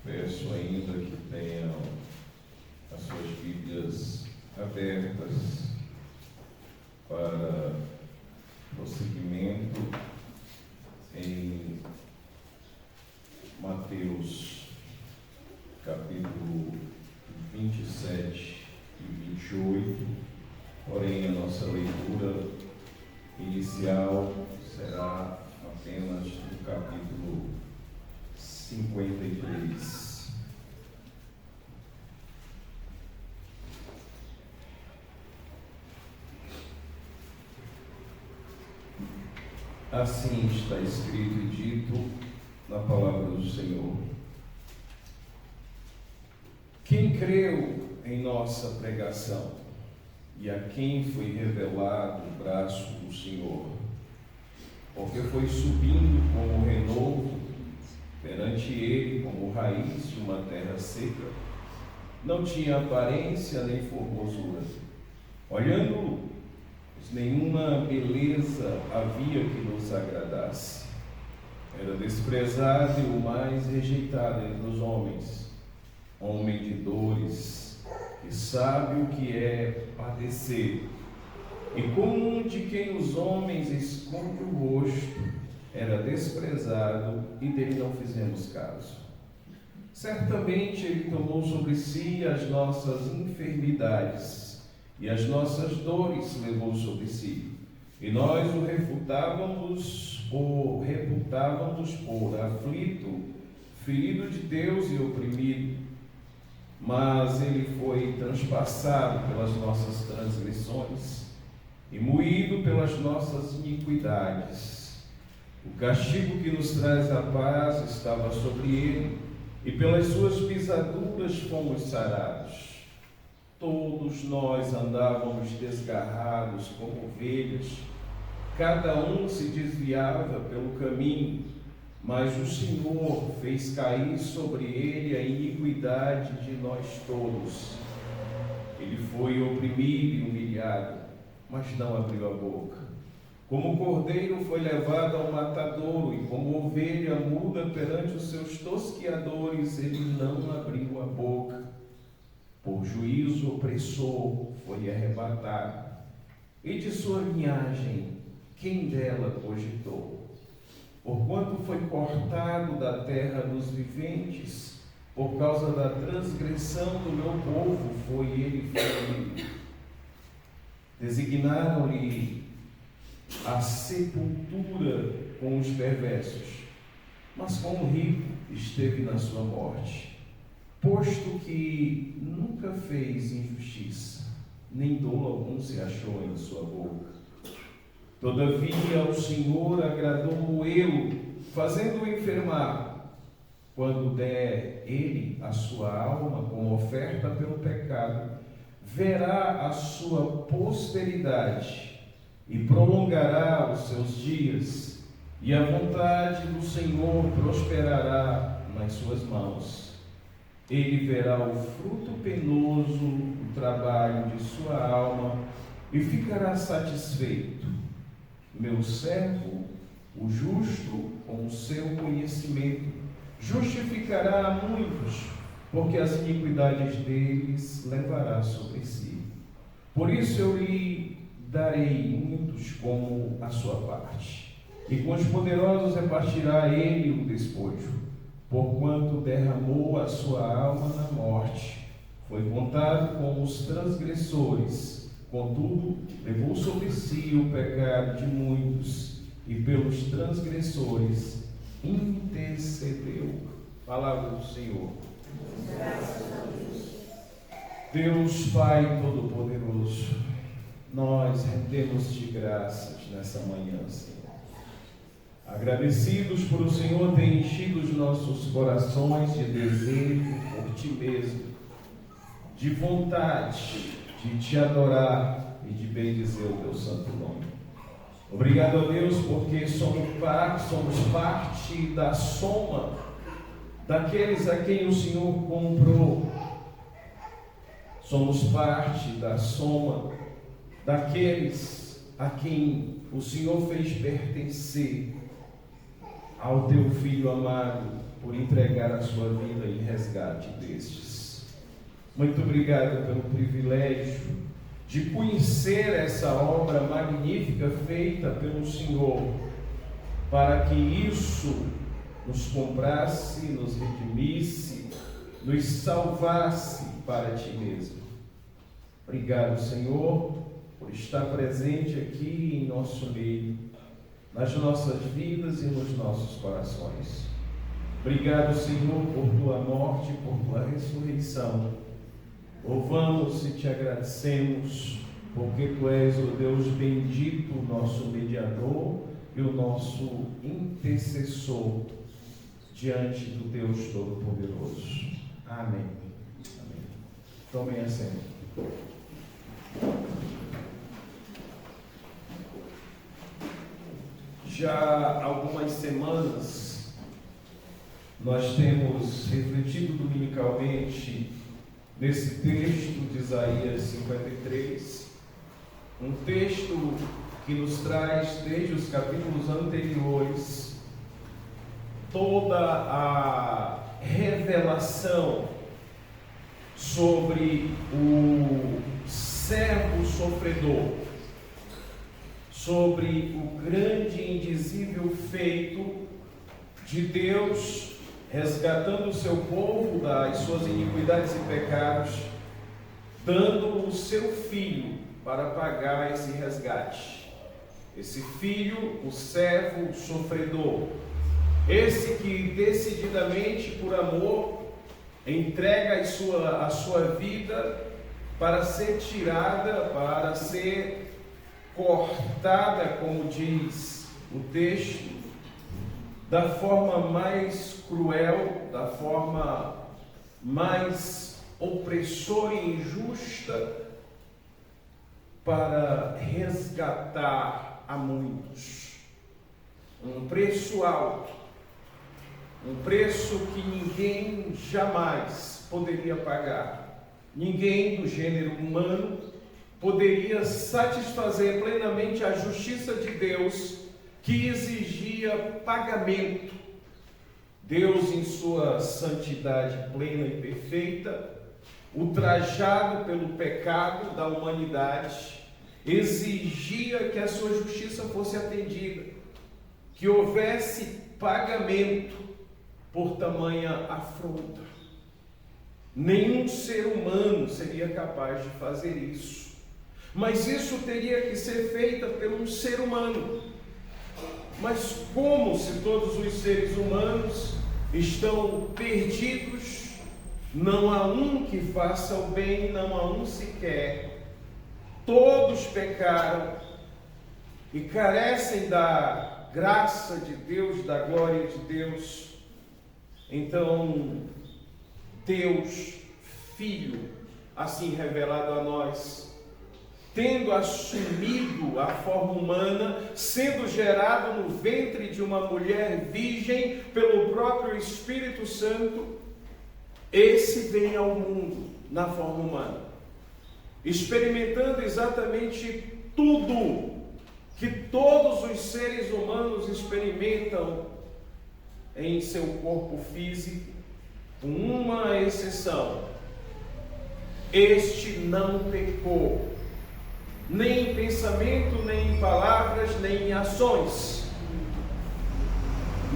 Peço ainda que tenham as suas Bíblias abertas para prosseguimento em Mateus capítulo 27 e 28, porém a nossa leitura inicial será apenas do capítulo 53. Assim está escrito e dito na palavra do Senhor. Quem creu em nossa pregação e a quem foi revelado o braço do Senhor, porque foi subindo como renovo perante ele, como raiz de uma terra seca, não tinha aparência nem formosura. Olhando, nenhuma beleza havia que nos agradasse. Era desprezado e o mais rejeitado entre os homens, homem de dores, que sabe o que é padecer, e como um de quem os homens escondem o rosto, era desprezado e dele não fizemos caso. Certamente ele tomou sobre si as nossas enfermidades e as nossas dores levou sobre si, e nós o reputávamos por aflito, ferido de Deus e oprimido. Mas ele foi transpassado pelas nossas transgressões e moído pelas nossas iniquidades. O castigo que nos traz a paz estava sobre ele, e pelas suas pisaduras fomos sarados. Todos nós andávamos desgarrados como ovelhas, cada um se desviava pelo caminho, mas o Senhor fez cair sobre ele a iniquidade de nós todos. Ele foi oprimido e humilhado, mas não abriu a boca. Como cordeiro foi levado ao matadouro, e como ovelha muda perante os seus tosqueadores, ele não abriu a boca. Por juízo opressor foi arrebatado, e de sua linhagem, quem dela cogitou? Porquanto foi cortado da terra dos viventes, por causa da transgressão do meu povo foi ele ferido. Designaram-lhe a sepultura com os perversos, mas com o rico esteve na sua morte, posto que nunca fez injustiça, nem dolo algum se achou em sua boca. Todavia ao Senhor agradou moê-lo, fazendo-o enfermar. Quando der ele a sua alma como oferta pelo pecado, verá a sua posteridade e prolongará os seus dias, e a vontade do Senhor prosperará nas suas mãos. Ele verá o fruto penoso do trabalho de sua alma e ficará satisfeito. Meu servo, o justo, com o seu conhecimento, justificará a muitos, porque as iniquidades deles levará sobre si. Por isso eu lhe darei muitos como a sua parte, e com os poderosos repartirá ele o despojo, porquanto derramou a sua alma na morte, foi contado com os transgressores. Contudo, levou sobre si o pecado de muitos, e pelos transgressores intercedeu. Palavra do Senhor. Graças a Deus. Deus Pai Todo-Poderoso, nós rendemos-te graças nessa manhã, Senhor. Agradecidos por o Senhor ter enchido os nossos corações de desejo por Ti mesmo, de vontade de Te adorar e de bendizer o Teu santo nome. Obrigado a Deus, porque somos parte da soma daqueles a quem o Senhor comprou. Somos parte da soma daqueles a quem o Senhor fez pertencer. ao teu Filho amado por entregar a sua vida em resgate destes. Muito obrigado pelo privilégio de conhecer essa obra magnífica feita pelo Senhor, para que isso nos comprasse, nos redimisse, nos salvasse para Ti mesmo. Obrigado, Senhor, por estar presente aqui em nosso meio, nas nossas vidas e nos nossos corações. Obrigado, Senhor, por Tua morte, por Tua ressurreição. Louvamos e Te agradecemos, porque Tu és o Deus bendito, nosso mediador e o nosso intercessor diante do Deus Todo-Poderoso. Amém. Amém. Tomem assento. Já há algumas semanas nós temos refletido dominicalmente nesse texto de Isaías 53, um texto que nos traz desde os capítulos anteriores toda a revelação sobre o servo sofredor, sobre o grande e indizível feito de Deus resgatando o seu povo das suas iniquidades e pecados, dando o seu filho para pagar esse resgate. Esse filho, o servo sofredor, esse que decididamente, por amor, entrega a sua vida para ser tirada, para ser cortada, como diz o texto, da forma mais cruel, da forma mais opressora e injusta, para resgatar a muitos. Um preço alto, um preço que ninguém jamais poderia pagar. Ninguém do gênero humano poderia satisfazer plenamente a justiça de Deus, que exigia pagamento. Deus, em sua santidade plena e perfeita, ultrajado pelo pecado da humanidade, exigia que a sua justiça fosse atendida, que houvesse pagamento por tamanha afronta. Nenhum ser humano seria capaz de fazer isso, mas isso teria que ser feito por um ser humano. Mas como se todos os seres humanos estão perdidos, não há um que faça o bem, não há um sequer, todos pecaram e carecem da graça de Deus, da glória de Deus. Então, Deus, Filho, assim revelado a nós, tendo assumido a forma humana, sendo gerado no ventre de uma mulher virgem pelo próprio Espírito Santo, esse vem ao mundo na forma humana, experimentando exatamente tudo que todos os seres humanos experimentam em seu corpo físico, com uma exceção: este não pecou, nem em pensamento, nem em palavras, nem em ações.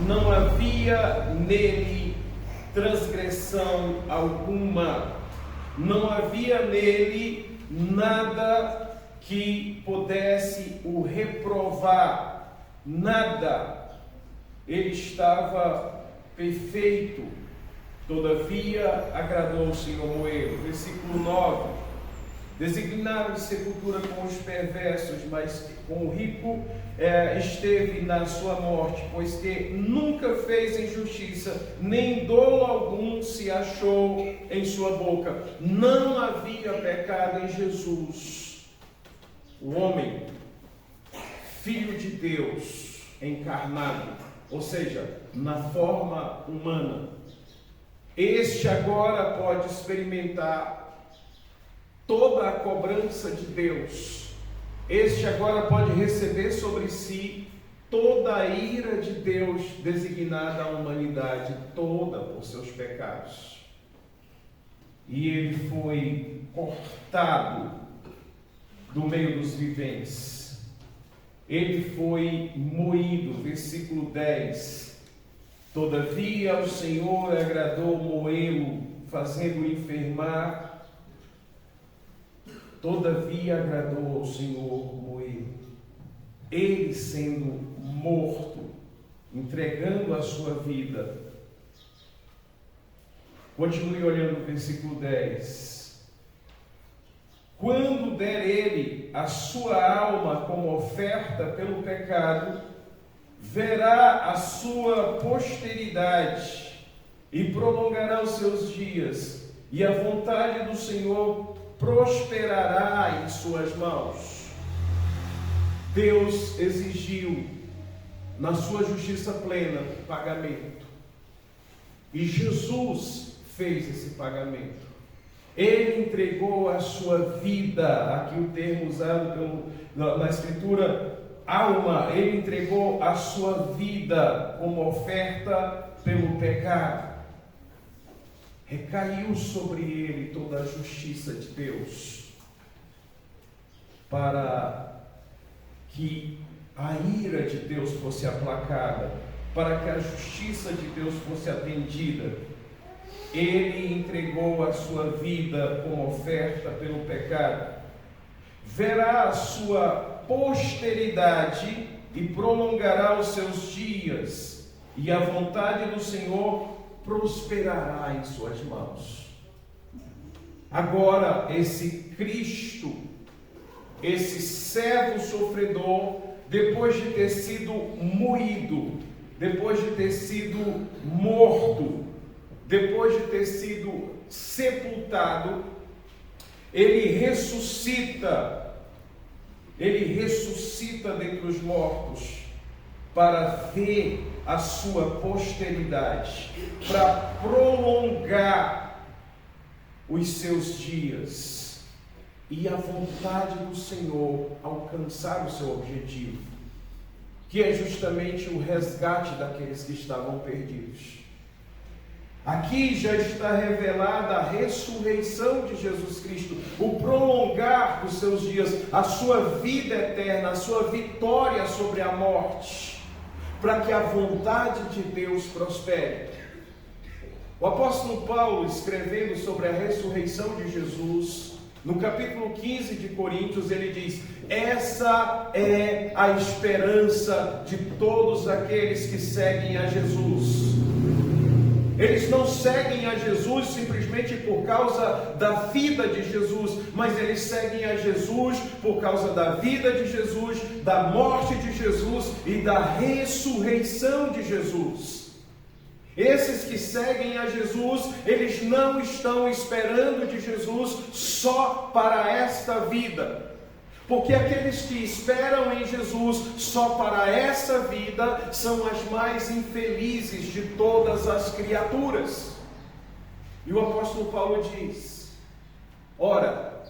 Não havia nele transgressão alguma, não havia nele nada que pudesse o reprovar, nada. Ele estava perfeito, todavia agradou o Senhor moê-lo. Versículo 9: designaram de sepultura com os perversos, mas com o rico esteve na sua morte, pois que nunca fez injustiça, nem dolo algum se achou em sua boca. Não havia pecado em Jesus, o homem, Filho de Deus, encarnado, ou seja, na forma humana. Este agora pode experimentar toda a cobrança de Deus. Este agora pode receber sobre si toda a ira de Deus designada à humanidade toda por seus pecados. E ele foi cortado do meio dos viventes. Ele foi moído, versículo 10. Todavia ao Senhor agradou moê-lo, fazendo-o enfermar. Todavia agradou ao Senhor moê-lo. Ele sendo morto, entregando a sua vida. Continue olhando o versículo 10. Quando der ele a sua alma como oferta pelo pecado, verá a sua posteridade e prolongará os seus dias, e a vontade do Senhor prosperará em suas mãos. Deus exigiu, na sua justiça plena, pagamento. E Jesus fez esse pagamento. Ele entregou a sua vida, aqui o termo usado na Escritura, alma. Ele entregou a sua vida como oferta pelo pecado. Recaiu sobre ele toda a justiça de Deus, para que a ira de Deus fosse aplacada, para que a justiça de Deus fosse atendida. Ele entregou a sua vida como oferta pelo pecado. Verá a sua posteridade e prolongará os seus dias, e a vontade do Senhor prosperará em suas mãos. Agora, esse Cristo, esse servo sofredor, depois de ter sido moído, depois de ter sido morto, depois de ter sido sepultado, ele ressuscita dentre os mortos, para ver a sua posteridade, para prolongar os seus dias, e a vontade do Senhor alcançar o seu objetivo, que é justamente o resgate daqueles que estavam perdidos. Aqui já está revelada a ressurreição de Jesus Cristo, o prolongar dos seus dias, a sua vida eterna, a sua vitória sobre a morte, para que a vontade de Deus prospere. O apóstolo Paulo, escrevendo sobre a ressurreição de Jesus, no capítulo 15 de Coríntios, ele diz: essa é a esperança de todos aqueles que seguem a Jesus. Eles não seguem a Jesus simplesmente por causa da vida de Jesus, mas eles seguem a Jesus por causa da vida de Jesus, da morte de Jesus e da ressurreição de Jesus. Esses que seguem a Jesus, eles não estão esperando de Jesus só para esta vida. Porque aqueles que esperam em Jesus só para essa vida são as mais infelizes de todas as criaturas. E o apóstolo Paulo diz: ora,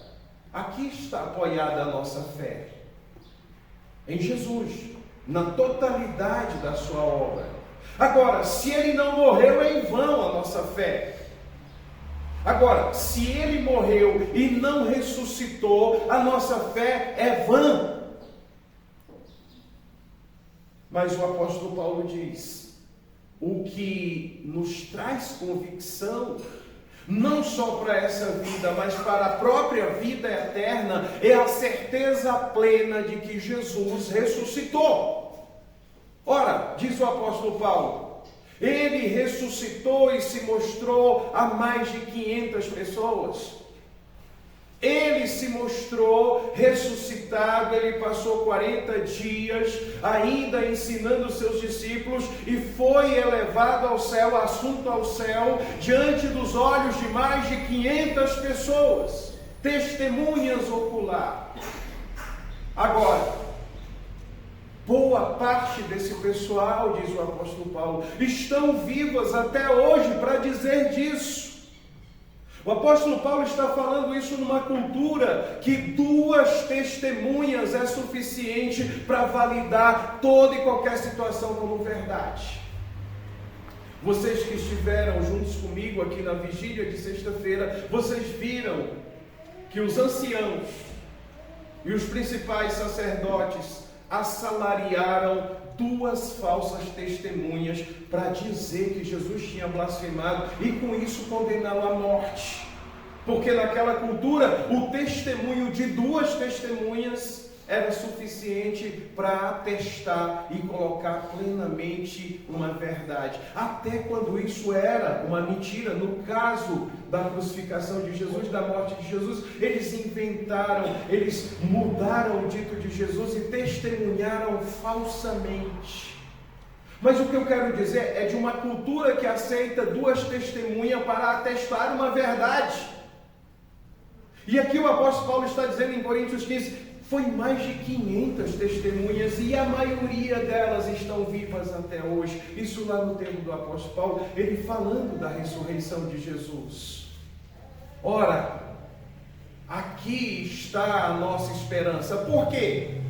aqui está apoiada a nossa fé, em Jesus, na totalidade da sua obra. Agora, se ele não morreu, é em vão a nossa fé. Agora, se ele morreu e não ressuscitou, a nossa fé é vã. Mas o apóstolo Paulo diz: o que nos traz convicção, não só para essa vida, mas para a própria vida eterna, é a certeza plena de que Jesus ressuscitou. Ora, diz o apóstolo Paulo, ele ressuscitou e se mostrou a mais de 500 pessoas. Ele se mostrou ressuscitado, ele passou 40 dias ainda ensinando os seus discípulos e foi elevado ao céu, assunto ao céu, diante dos olhos de mais de 500 pessoas, testemunhas ocular. Agora, boa parte desse pessoal, diz o apóstolo Paulo, estão vivas até hoje para dizer disso. O apóstolo Paulo está falando isso numa cultura que 2 testemunhas é suficiente para validar toda e qualquer situação como verdade. Vocês que estiveram juntos comigo aqui na vigília de sexta-feira, vocês viram que os anciãos e os principais sacerdotes assalariaram 2 falsas testemunhas para dizer que Jesus tinha blasfemado e com isso condená-lo à morte. Porque naquela cultura o testemunho de 2 testemunhas era suficiente para atestar e colocar plenamente uma verdade. Até quando isso era uma mentira, no caso da crucificação de Jesus, da morte de Jesus, eles inventaram, eles mudaram o dito de Jesus e testemunharam falsamente. Mas o que eu quero dizer é de uma cultura que aceita 2 testemunhas para atestar uma verdade. E aqui o apóstolo Paulo está dizendo em Coríntios 15, foi mais de 500 testemunhas e a maioria delas estão vivas até hoje. Isso lá no tempo do apóstolo Paulo, ele falando da ressurreição de Jesus. Ora, aqui está a nossa esperança. Por quê?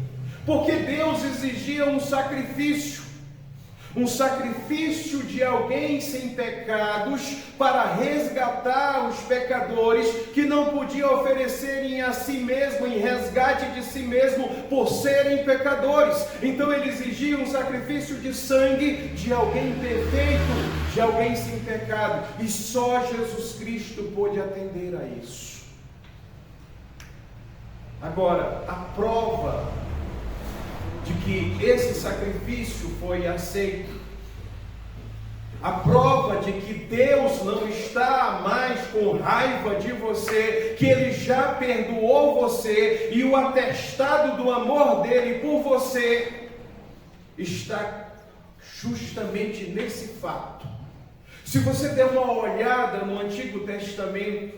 Porque Deus exigia um sacrifício de alguém sem pecados para resgatar os pecadores que não podiam oferecerem a si mesmo, em resgate de si mesmo, por serem pecadores. Então ele exigia um sacrifício de sangue de alguém perfeito, de alguém sem pecado, e só Jesus Cristo pôde atender a isso. Agora, a prova de que esse sacrifício foi aceito, a prova de que Deus não está mais com raiva de você, que Ele já perdoou você, e o atestado do amor dele por você está justamente nesse fato. Se você der uma olhada no Antigo Testamento,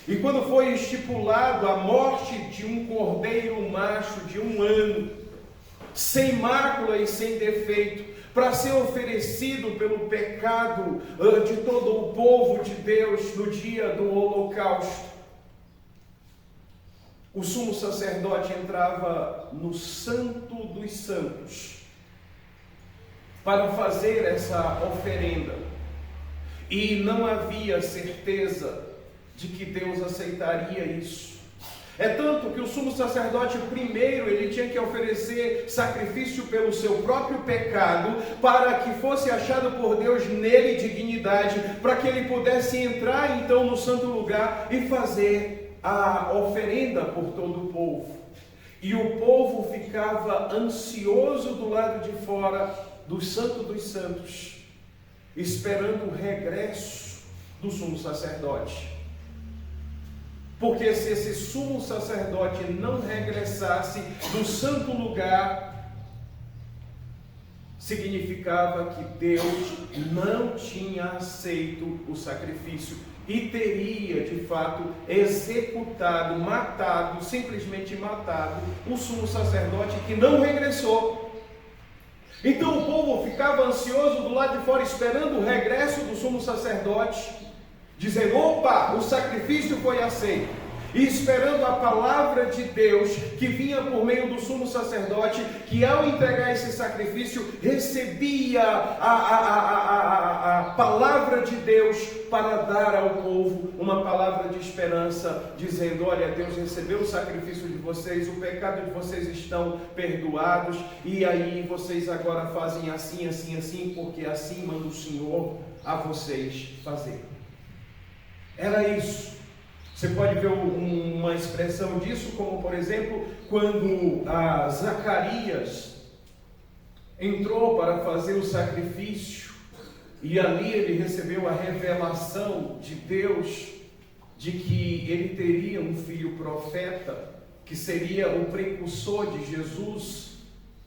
e quando foi estipulado a morte de um cordeiro macho de 1 ano, sem mácula e sem defeito, para ser oferecido pelo pecado de todo o povo de Deus no dia do holocausto, o sumo sacerdote entrava no Santo dos Santos para fazer essa oferenda, e não havia certeza de que Deus aceitaria isso. É tanto que o sumo sacerdote primeiro, ele tinha que oferecer sacrifício pelo seu próprio pecado, para que fosse achado por Deus nele dignidade, para que ele pudesse entrar então no santo lugar e fazer a oferenda por todo o povo. E o povo ficava ansioso do lado de fora do Santo dos Santos, esperando o regresso do sumo sacerdote. Porque se esse sumo sacerdote não regressasse do santo lugar, significava que Deus não tinha aceito o sacrifício e teria de fato executado, matado, simplesmente matado o sumo sacerdote que não regressou. Então o povo ficava ansioso do lado de fora, esperando o regresso do sumo sacerdote, dizendo: opa, o sacrifício foi aceito, e esperando a palavra de Deus que vinha por meio do sumo sacerdote, que ao entregar esse sacrifício recebia a palavra de Deus para dar ao povo uma palavra de esperança, dizendo: olha, Deus recebeu o sacrifício de vocês, o pecado de vocês estão perdoados, e aí vocês agora fazem assim, assim, assim, porque assim manda o Senhor a vocês fazer. Era isso. Você pode ver uma expressão disso, como por exemplo, quando Zacarias entrou para fazer o sacrifício, e ali ele recebeu a revelação de Deus, de que ele teria um filho profeta, que seria o precursor de Jesus,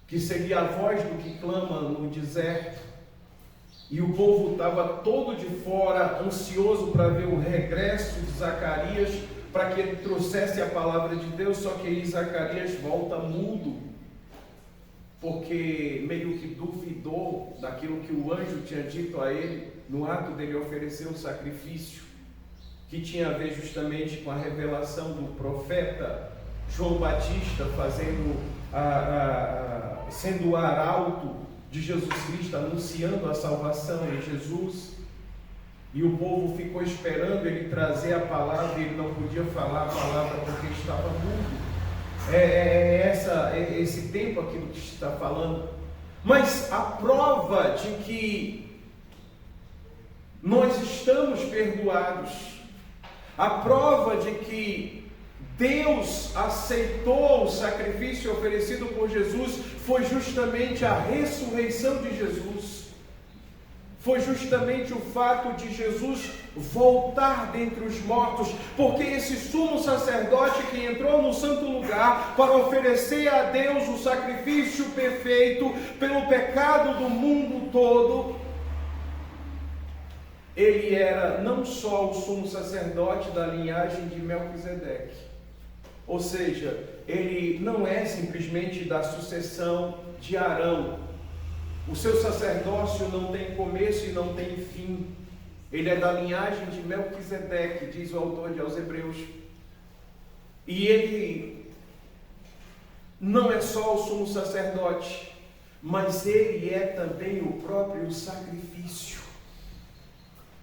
que seria a voz do que clama no deserto. E o povo estava todo de fora, ansioso para ver o regresso de Zacarias, para que ele trouxesse a palavra de Deus. Só que aí Zacarias volta mudo, porque meio que duvidou daquilo que o anjo tinha dito a ele, no ato dele oferecer o sacrifício. que tinha a ver justamente com a revelação do profeta João Batista, sendo o arauto de Jesus Cristo, anunciando a salvação em Jesus. E o povo ficou esperando ele trazer a palavra, e ele não podia falar a palavra porque estava mudo. Esse tempo aquilo que está falando. Mas a prova de que nós estamos perdoados, a prova de que Deus aceitou o sacrifício oferecido por Jesus, foi justamente a ressurreição de Jesus. Foi justamente o fato de Jesus voltar dentre os mortos, porque esse sumo sacerdote que entrou no santo lugar para oferecer a Deus o sacrifício perfeito pelo pecado do mundo todo, ele era não só o sumo sacerdote da linhagem de Melquisedeque, ou seja, ele não é simplesmente da sucessão de Arão. O seu sacerdócio não tem começo e não tem fim. Ele é da linhagem de Melquisedeque, diz o autor aos Hebreus. E ele não é só o sumo sacerdote, mas ele é também o próprio sacrifício.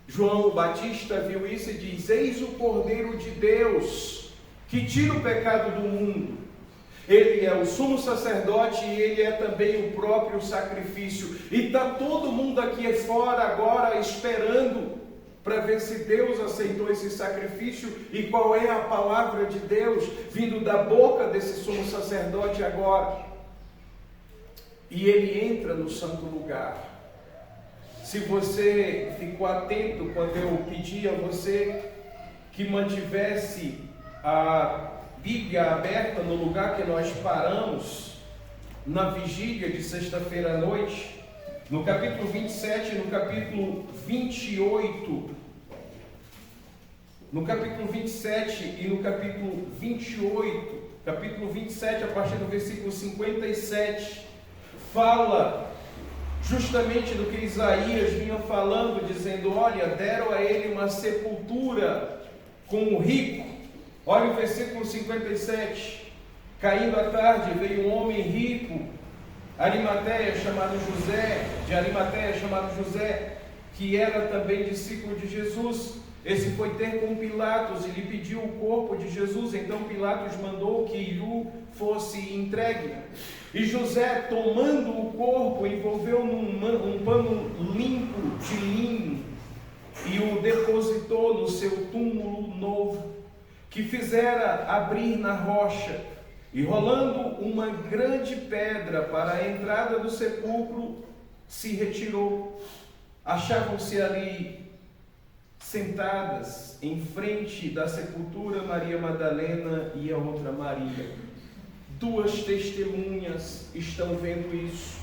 João Batista viu isso e diz: eis o Cordeiro de Deus, que tira o pecado do mundo. Ele é o sumo sacerdote e ele é também o próprio sacrifício. E está todo mundo aqui fora agora esperando para ver se Deus aceitou esse sacrifício e qual é a palavra de Deus vindo da boca desse sumo sacerdote agora. E ele entra no santo lugar. Se você ficou atento quando eu pedi a você que mantivesse a Bíblia aberta no lugar que nós paramos na vigília de sexta-feira à noite, no capítulo 27 e no capítulo 28, no capítulo 27 e no capítulo 28, capítulo 27 a partir do versículo 57, fala justamente do que Isaías vinha falando, dizendo: olha, deram a ele uma sepultura com o rico. Olha o versículo 57. Caindo a tarde, veio um homem rico, de Arimateia, chamado José, que era também discípulo de Jesus. Esse foi ter com Pilatos e lhe pediu o corpo de Jesus. Então Pilatos mandou que lhe fosse entregue. E José, tomando o corpo, envolveu num pano limpo de linho e o depositou no seu túmulo novo, que fizera abrir na rocha, e rolando uma grande pedra para a entrada do sepulcro, se retirou. Achavam-se ali sentadas em frente da sepultura Maria Madalena e a outra Maria. Duas testemunhas estão vendo isso.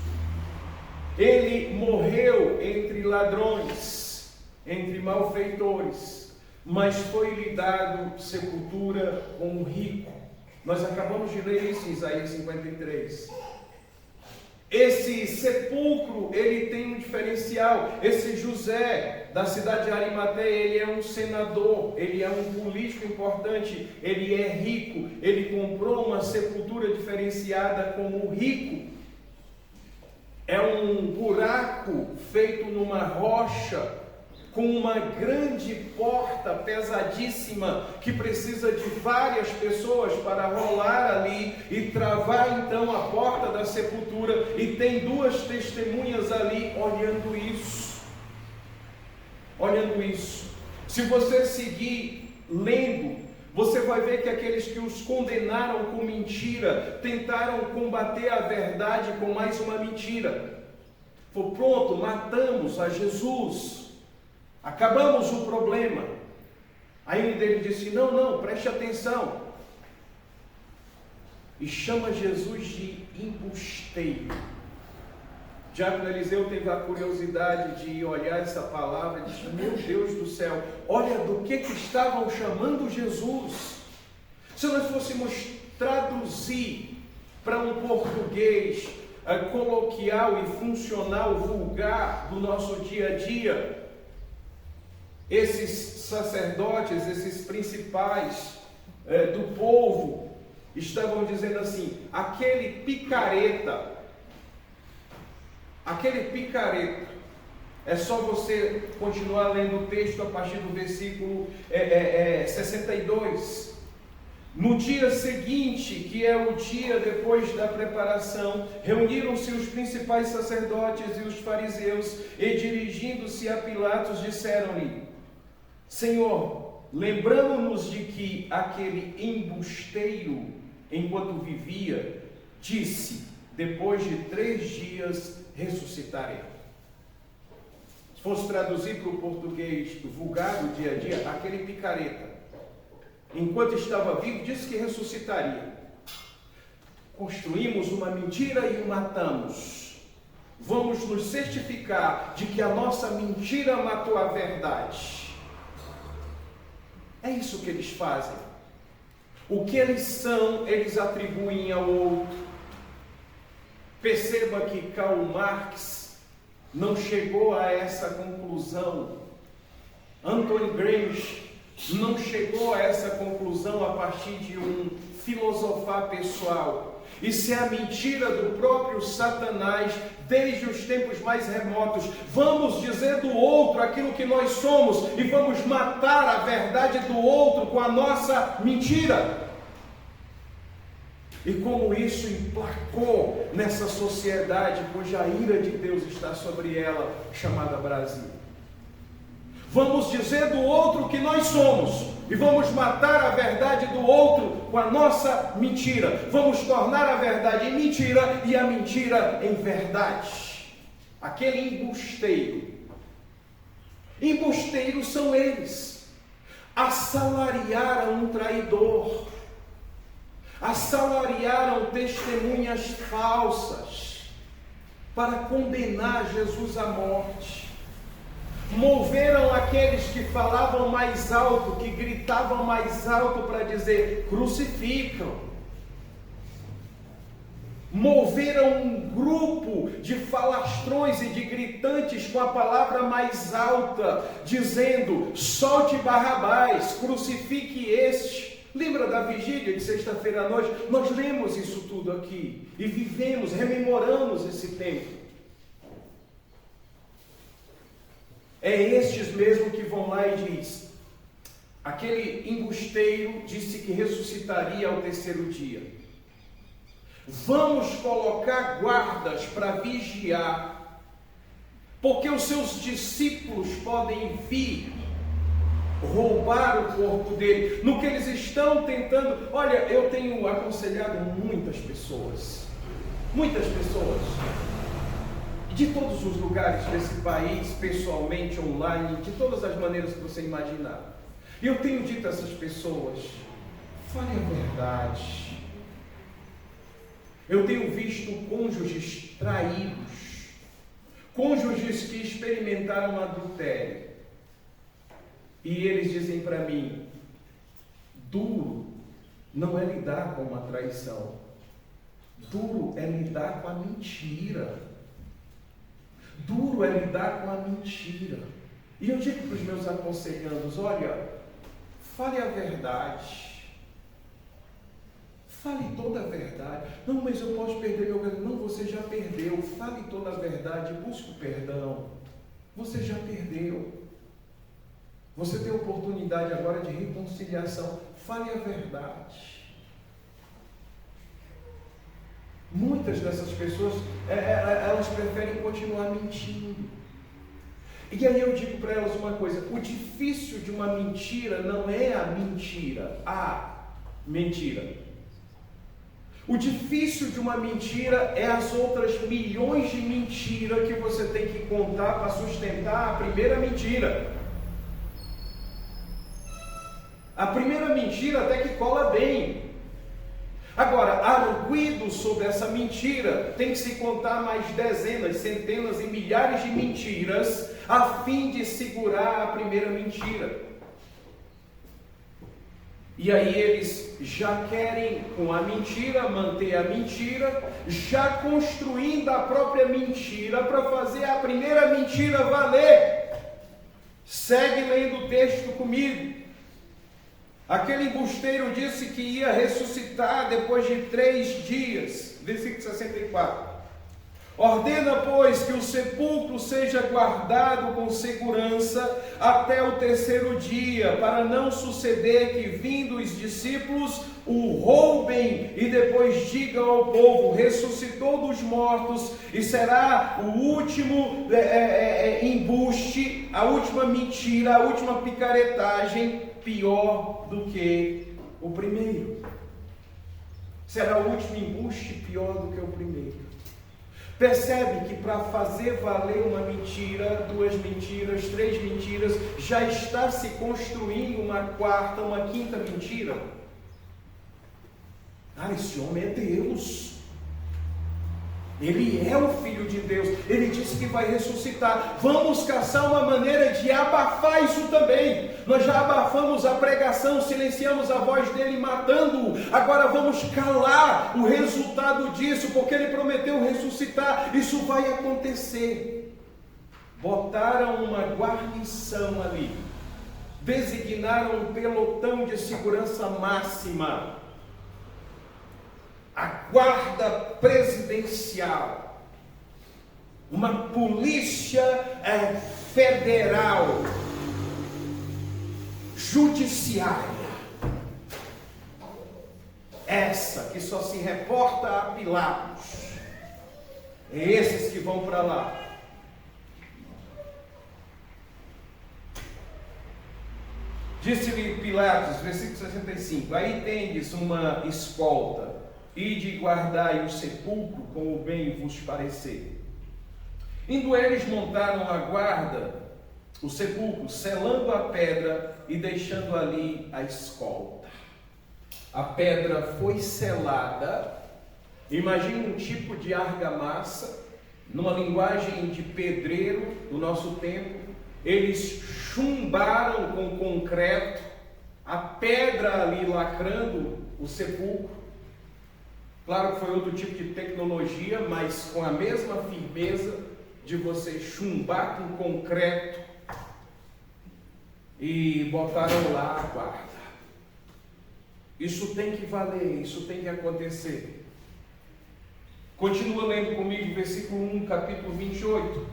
Ele morreu entre ladrões, entre malfeitores, mas foi-lhe dado sepultura com um rico. Nós acabamos de ler isso em Isaías 53. Esse sepulcro, ele tem um diferencial. Esse José, da cidade de Arimateia, ele é um senador, ele é um político importante, ele é rico, ele comprou uma sepultura diferenciada como rico. É um buraco feito numa rocha, com uma grande porta pesadíssima, que precisa de várias pessoas para rolar ali e travar então a porta da sepultura, e tem duas testemunhas ali olhando isso. Se você seguir lendo, você vai ver que aqueles que os condenaram com mentira, tentaram combater a verdade com mais uma mentira. Foi pronto, matamos a Jesus, acabamos o problema. Aí um deles disse: não, preste atenção. E chama Jesus de embusteiro. Diácono Eliseu teve a curiosidade de olhar essa palavra e disse: meu Deus do céu, olha do que estavam chamando Jesus. Se nós fôssemos traduzir para um português coloquial e funcional, vulgar do nosso dia a dia, esses sacerdotes, esses principais do povo, estavam dizendo assim: aquele picareta, é só você continuar lendo o texto a partir do versículo 62. No dia seguinte, que é o dia depois da preparação, reuniram-se os principais sacerdotes e os fariseus, e dirigindo-se a Pilatos, disseram-lhe: Senhor, lembramos-nos de que aquele embusteiro, enquanto vivia, disse: depois de 3 dias ressuscitarei. Se fosse traduzir para o português vulgar do dia a dia, aquele picareta, enquanto estava vivo, disse que ressuscitaria. Construímos uma mentira e o matamos. Vamos nos certificar de que a nossa mentira matou a verdade. É isso que eles fazem. O que eles são, eles atribuem ao outro. Perceba que Karl Marx não chegou a essa conclusão. Anton Gramsci não chegou a essa conclusão a partir de um filosofar pessoal. Isso é a mentira do próprio Satanás desde os tempos mais remotos. Vamos dizer do outro aquilo que nós somos e vamos matar a verdade do outro com a nossa mentira. E como isso emplacou nessa sociedade cuja ira de Deus está sobre ela, chamada Brasil. Vamos dizer do outro que nós somos e vamos matar a verdade do outro com a nossa mentira. Vamos tornar a verdade em mentira e a mentira em verdade. Aquele embusteiro. Embusteiros são eles. Assalariaram um traidor. Assalariaram testemunhas falsas para condenar Jesus à morte. Moveram aqueles que falavam mais alto, que gritavam mais alto para dizer: crucificam. Moveram um grupo de falastrões e de gritantes com a palavra mais alta, dizendo: solte Barrabás, crucifique este. Lembra da vigília de sexta-feira à noite? Nós lemos isso tudo aqui e vivemos, rememoramos esse tempo. É estes mesmo que vão lá e diz: aquele embusteiro disse que ressuscitaria ao 3º dia. Vamos colocar guardas para vigiar, porque os seus discípulos podem vir roubar o corpo dele. No que eles estão tentando. Olha, eu tenho aconselhado muitas pessoas, de todos os lugares desse país, pessoalmente, online, de todas as maneiras que você imaginar. E eu tenho dito a essas pessoas: fale a verdade. Eu tenho visto cônjuges traídos, cônjuges que experimentaram adultério, e eles dizem para mim: duro não é lidar com uma traição, duro é lidar com a mentira. Duro é lidar com a mentira. E eu digo para os meus aconselhandos: olha, fale a verdade. Fale toda a verdade. Não, mas eu posso perder meu casamento. Não, você já perdeu. Fale toda a verdade, busque o perdão. Você já perdeu. Você tem oportunidade agora de reconciliação. Fale a verdade. Muitas dessas pessoas, elas preferem continuar mentindo. E aí eu digo para elas uma coisa: o difícil de uma mentira não é a mentira, a mentira. O difícil de uma mentira é as outras milhões de mentiras que você tem que contar para sustentar a primeira mentira. A primeira mentira até que cola bem. Agora, arguido sobre essa mentira, tem que se contar mais dezenas, centenas e milhares de mentiras, a fim de segurar a primeira mentira. E aí eles já querem, com a mentira, manter a mentira, já construindo a própria mentira para fazer a primeira mentira valer. Segue lendo o texto comigo. Aquele embusteiro disse que ia ressuscitar depois de 3 dias. Versículo 64. Ordena, pois, que o sepulcro seja guardado com segurança até o 3º dia, para não suceder que, vindo os discípulos, o roubem e depois digam ao povo: ressuscitou dos mortos, e será o último embuste, a última mentira, a última picaretagem, pior do que o primeiro. Será o último embuste pior do que o primeiro. Percebe que para fazer valer uma mentira, 2 mentiras, 3 mentiras, já está se construindo uma 4ª, uma 5ª mentira? Esse homem é Deus. Ele é o Filho de Deus. Ele disse que vai ressuscitar. Vamos caçar uma maneira de abafar isso também. Nós já abafamos a pregação, silenciamos a voz dele matando-o. Agora vamos calar o resultado disso, porque ele prometeu ressuscitar. Isso vai acontecer. Botaram uma guarnição ali. Designaram um pelotão de segurança máxima. A guarda presidencial, uma polícia federal, judiciária, essa que só se reporta a Pilatos, é esses que vão para lá. Disse-lhe Pilatos, versículo 65, aí tendes uma escolta, ide guardai o sepulcro como bem vos parecer. Indo eles, montaram a guarda, o sepulcro, selando a pedra e deixando ali a escolta. A pedra foi selada. Imagine um tipo de argamassa, numa linguagem de pedreiro do nosso tempo. Eles chumbaram com concreto a pedra ali lacrando o sepulcro. Claro que foi outro tipo de tecnologia, mas com a mesma firmeza de você chumbar com concreto, e botaram lá a guarda. Isso tem que valer, isso tem que acontecer. Continua lendo comigo, versículo 1, capítulo 28.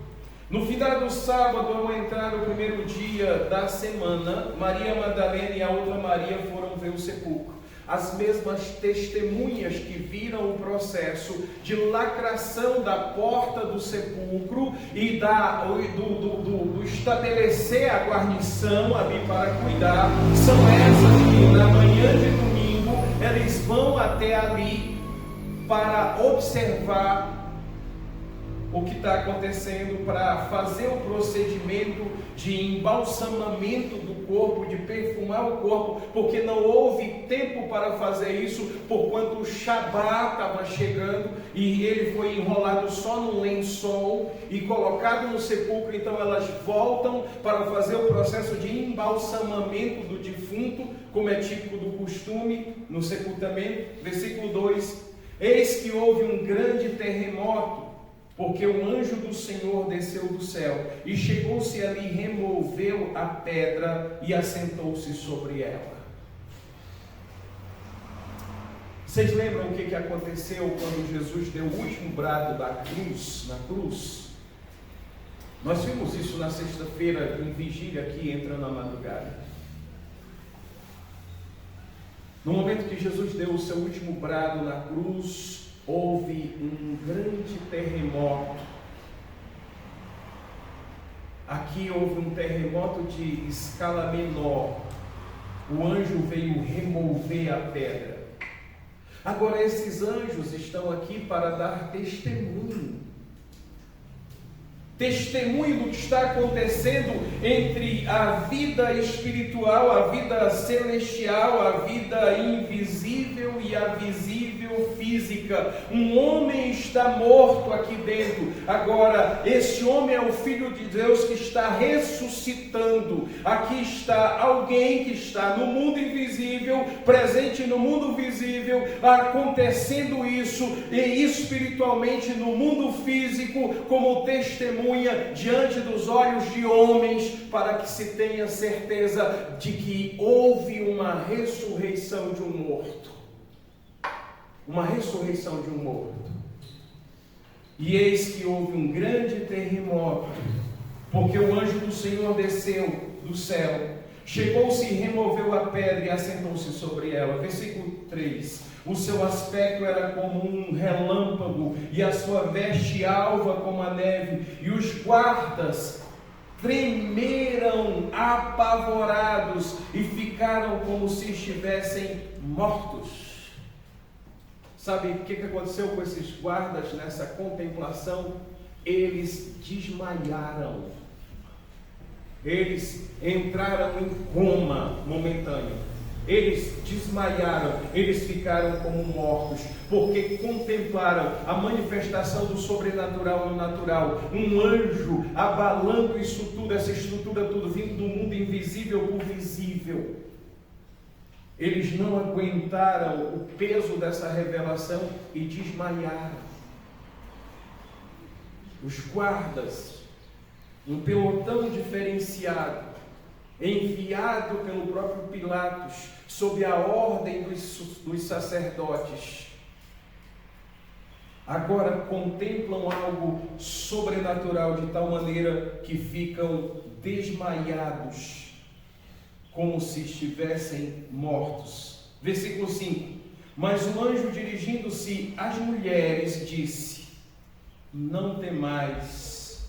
No final do sábado, ao entrar o 1º dia da semana, Maria Madalena e a outra Maria foram ver o sepulcro. As mesmas testemunhas que viram o processo de lacração da porta do sepulcro e do estabelecer a guarnição ali para cuidar, são essas que na manhã de domingo eles vão até ali para observar o que está acontecendo, para fazer o procedimento de embalsamamento do corpo, de perfumar o corpo, porque não houve tempo para fazer isso, porquanto o Shabat estava chegando e ele foi enrolado só num lençol e colocado no sepulcro. Então elas voltam para fazer o processo de embalsamamento do defunto, como é típico do costume no sepultamento. Versículo 2: eis que houve um grande terremoto, porque o anjo do Senhor desceu do céu e chegou-se ali, removeu a pedra e assentou-se sobre ela. Vocês lembram o que aconteceu quando Jesus deu o último brado da cruz, na cruz? Nós vimos isso na sexta-feira em vigília aqui, entrando na madrugada. No momento que Jesus deu o seu último brado na cruz, houve um grande terremoto. Aqui houve um terremoto de escala menor. O anjo veio remover a pedra. Agora esses anjos estão aqui para dar testemunho. Testemunho do que está acontecendo entre a vida espiritual, a vida celestial, a vida invisível e a visível física. Um homem está morto aqui dentro. Agora, esse homem é o Filho de Deus que está ressuscitando. Aqui está alguém que está no mundo invisível, presente no mundo visível, acontecendo isso, e espiritualmente no mundo físico, como testemunha diante dos olhos de homens, para que se tenha certeza de que houve uma ressurreição de um morto. Uma ressurreição de um morto. E eis que houve um grande terremoto, porque o anjo do Senhor desceu do céu, chegou-se e removeu a pedra e assentou-se sobre ela. Versículo 3. O seu aspecto era como um relâmpago, e a sua veste alva como a neve, e os guardas tremeram apavorados e ficaram como se estivessem mortos. Sabe o que aconteceu com esses guardas nessa contemplação? Eles desmaiaram. Eles entraram em coma momentâneo. Eles desmaiaram, eles ficaram como mortos, porque contemplaram a manifestação do sobrenatural no natural. Um anjo abalando isso tudo, essa estrutura tudo, vindo do mundo invisível para o visível. Eles não aguentaram o peso dessa revelação e desmaiaram. Os guardas, um pelotão diferenciado, enviado pelo próprio Pilatos, sob a ordem dos sacerdotes, agora contemplam algo sobrenatural de tal maneira que ficam desmaiados, como se estivessem mortos. Versículo 5. Mas o anjo, dirigindo-se às mulheres, disse: não temais,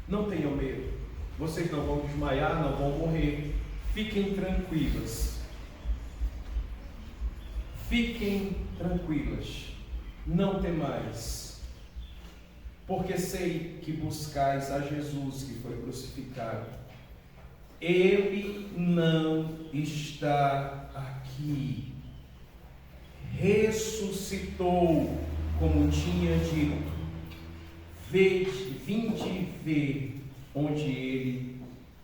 não tenham medo, vocês não vão desmaiar, não vão morrer, fiquem tranquilas, não temais, porque sei que buscais a Jesus que foi crucificado. Ele não está aqui, ressuscitou, como tinha dito. Vinde e vê onde ele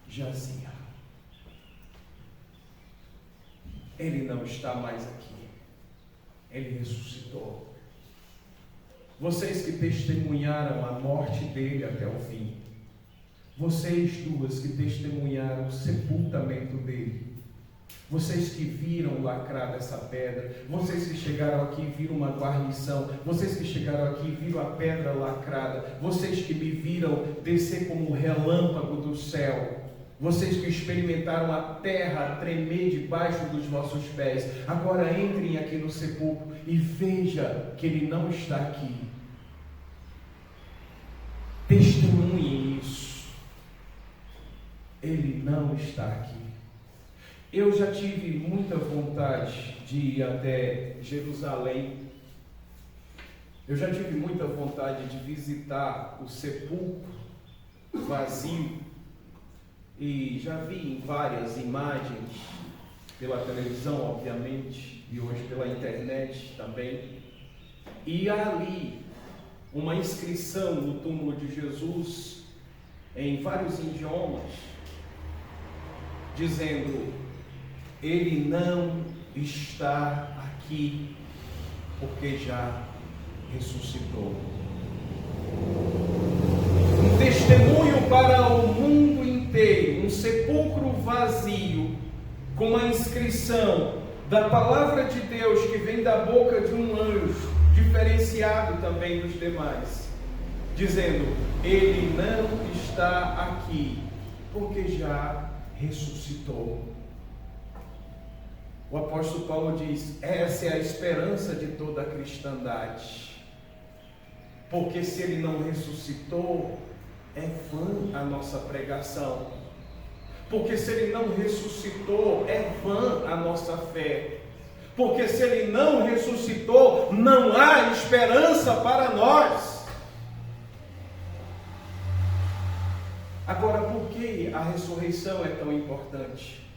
jazia. Ele não está mais aqui, ele ressuscitou. Vocês que testemunharam a morte dele até o fim, vocês duas que testemunharam o sepultamento dele, vocês que viram lacrada essa pedra, vocês que chegaram aqui e viram uma guarnição, vocês que chegaram aqui e viram a pedra lacrada, vocês que me viram descer como um relâmpago do céu, vocês que experimentaram a terra tremer debaixo dos vossos pés, agora entrem aqui no sepulcro e veja que ele não está aqui. Testemunhem isso. Ele não está aqui. Eu já tive muita vontade de ir até Jerusalém. Eu já tive muita vontade de visitar o sepulcro vazio. E já vi em várias imagens, pela televisão, obviamente, e hoje pela internet também. E há ali uma inscrição no túmulo de Jesus, em vários idiomas, dizendo: ele não está aqui, porque já ressuscitou. Um testemunho para o mundo inteiro, um sepulcro vazio, com uma inscrição da palavra de Deus que vem da boca de um anjo, diferenciado também dos demais, dizendo: ele não está aqui, porque já ressuscitou. O apóstolo Paulo diz: essa é a esperança de toda a cristandade, porque se ele não ressuscitou, é vã a nossa pregação, porque se ele não ressuscitou, é vã a nossa fé, porque se ele não ressuscitou, não há esperança para nós. Agora, por que a ressurreição é tão importante?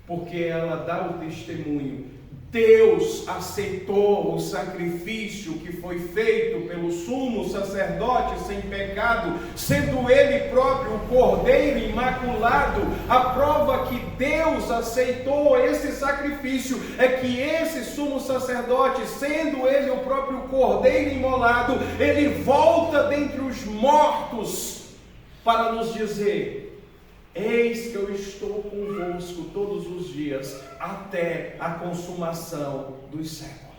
porque ela dá o testemunho. Deus aceitou o sacrifício que foi feito pelo sumo sacerdote sem pecado, sendo ele próprio o Cordeiro imaculado. A prova que Deus aceitou esse sacrifício é que esse sumo sacerdote, sendo ele o próprio Cordeiro imolado, ele volta dentre os mortos para nos dizer: eis que eu estou convosco todos os dias, até a consumação dos séculos.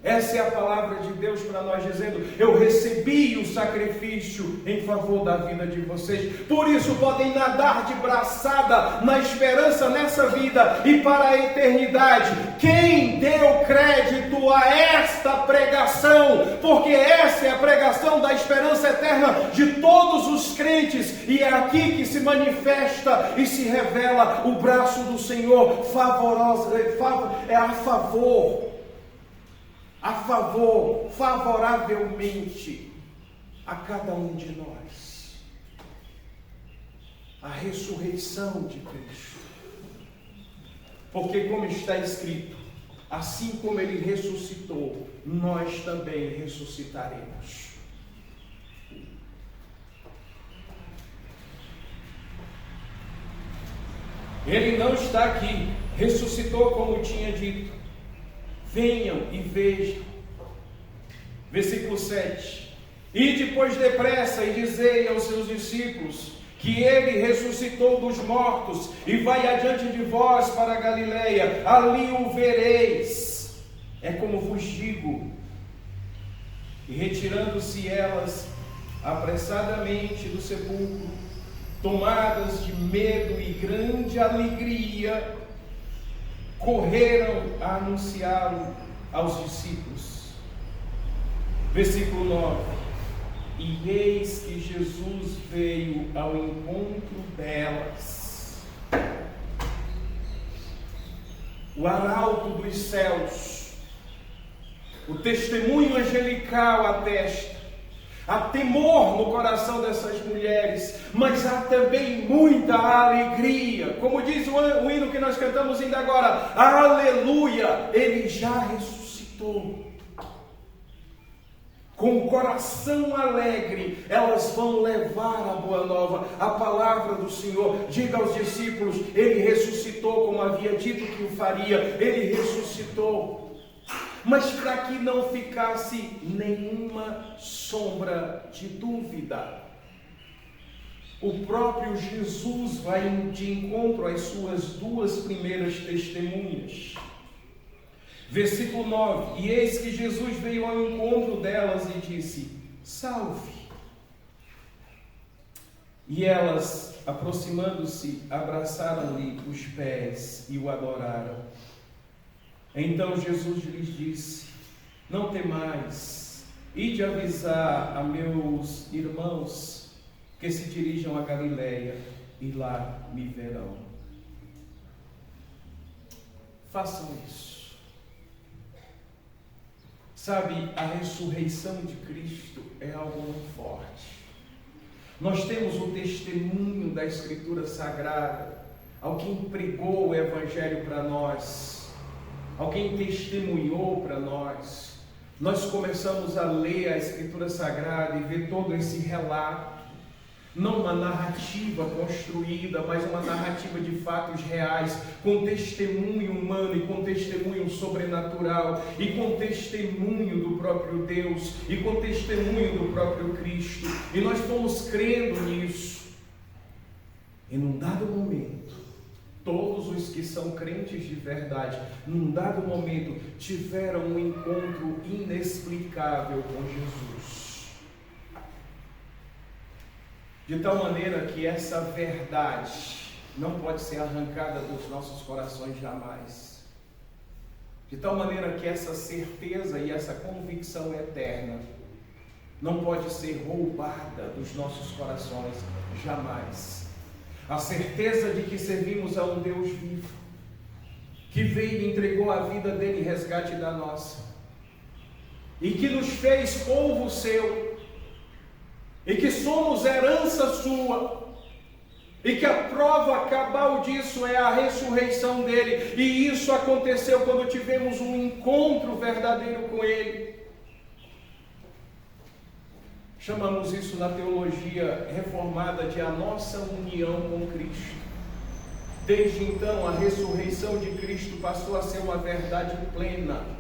Essa é a palavra de Deus para nós, dizendo: eu recebi o sacrifício em favor da vida de vocês. Por isso podem nadar de braçada na esperança nessa vida e para a eternidade. Quem deu crédito a esta pregação? Porque essa é a pregação da esperança eterna de todos os crentes, e é aqui que se manifesta e se revela o braço do Senhor favoravelmente a cada um de nós. A ressurreição de Cristo. Porque, como está escrito, assim como ele ressuscitou, nós também ressuscitaremos. Ele não está aqui, ressuscitou como tinha dito. Venham e vejam. Versículo 7. E depois depressa e dizei aos seus discípulos que ele ressuscitou dos mortos e vai adiante de vós para a Galileia, ali o vereis. É como vos digo. E retirando-se elas apressadamente do sepulcro, tomadas de medo e grande alegria, correram a anunciá-lo aos discípulos. Versículo 9. E eis que Jesus veio ao encontro delas. O arauto dos céus, o testemunho angelical atesta. Há temor no coração dessas mulheres, mas há também muita alegria. Como diz o hino que nós cantamos ainda agora: aleluia, ele já ressuscitou. Com o coração alegre, elas vão levar a boa nova, a palavra do Senhor. Diga aos discípulos: ele ressuscitou, como havia dito que o faria, ele ressuscitou. Mas para que não ficasse nenhuma sombra de dúvida, o próprio Jesus vai de encontro às suas duas primeiras testemunhas. Versículo 9. E eis que Jesus veio ao encontro delas e disse: salve. E elas, aproximando-se, abraçaram-lhe os pés e o adoraram. Então Jesus lhes disse: não temais, ide avisar a meus irmãos que se dirijam a Galileia, e lá me verão. Façam isso. Sabe, a ressurreição de Cristo é algo muito forte. Nós temos o testemunho da Escritura Sagrada, alguém pregou o Evangelho para nós, alguém testemunhou para nós. Nós começamos a ler a Escritura Sagrada e ver todo esse relato, não uma narrativa construída, mas uma narrativa de fatos reais, com testemunho humano e com testemunho sobrenatural, e com testemunho do próprio Deus, e com testemunho do próprio Cristo. E nós fomos crendo nisso. E num dado momento, todos os que são crentes de verdade, num dado momento, tiveram um encontro inexplicável com Jesus. De tal maneira que essa verdade não pode ser arrancada dos nossos corações jamais. De tal maneira que essa certeza e essa convicção eterna não pode ser roubada dos nossos corações jamais. A certeza de que servimos a um Deus vivo, que veio e entregou a vida dele em resgate da nossa, e que nos fez povo seu, e que somos herança sua, E que a prova cabal disso é a ressurreição dele. E isso aconteceu quando tivemos um encontro verdadeiro com ele. Chamamos isso na teologia reformada de a nossa união com Cristo. Desde então, a ressurreição de Cristo passou a ser uma verdade plena.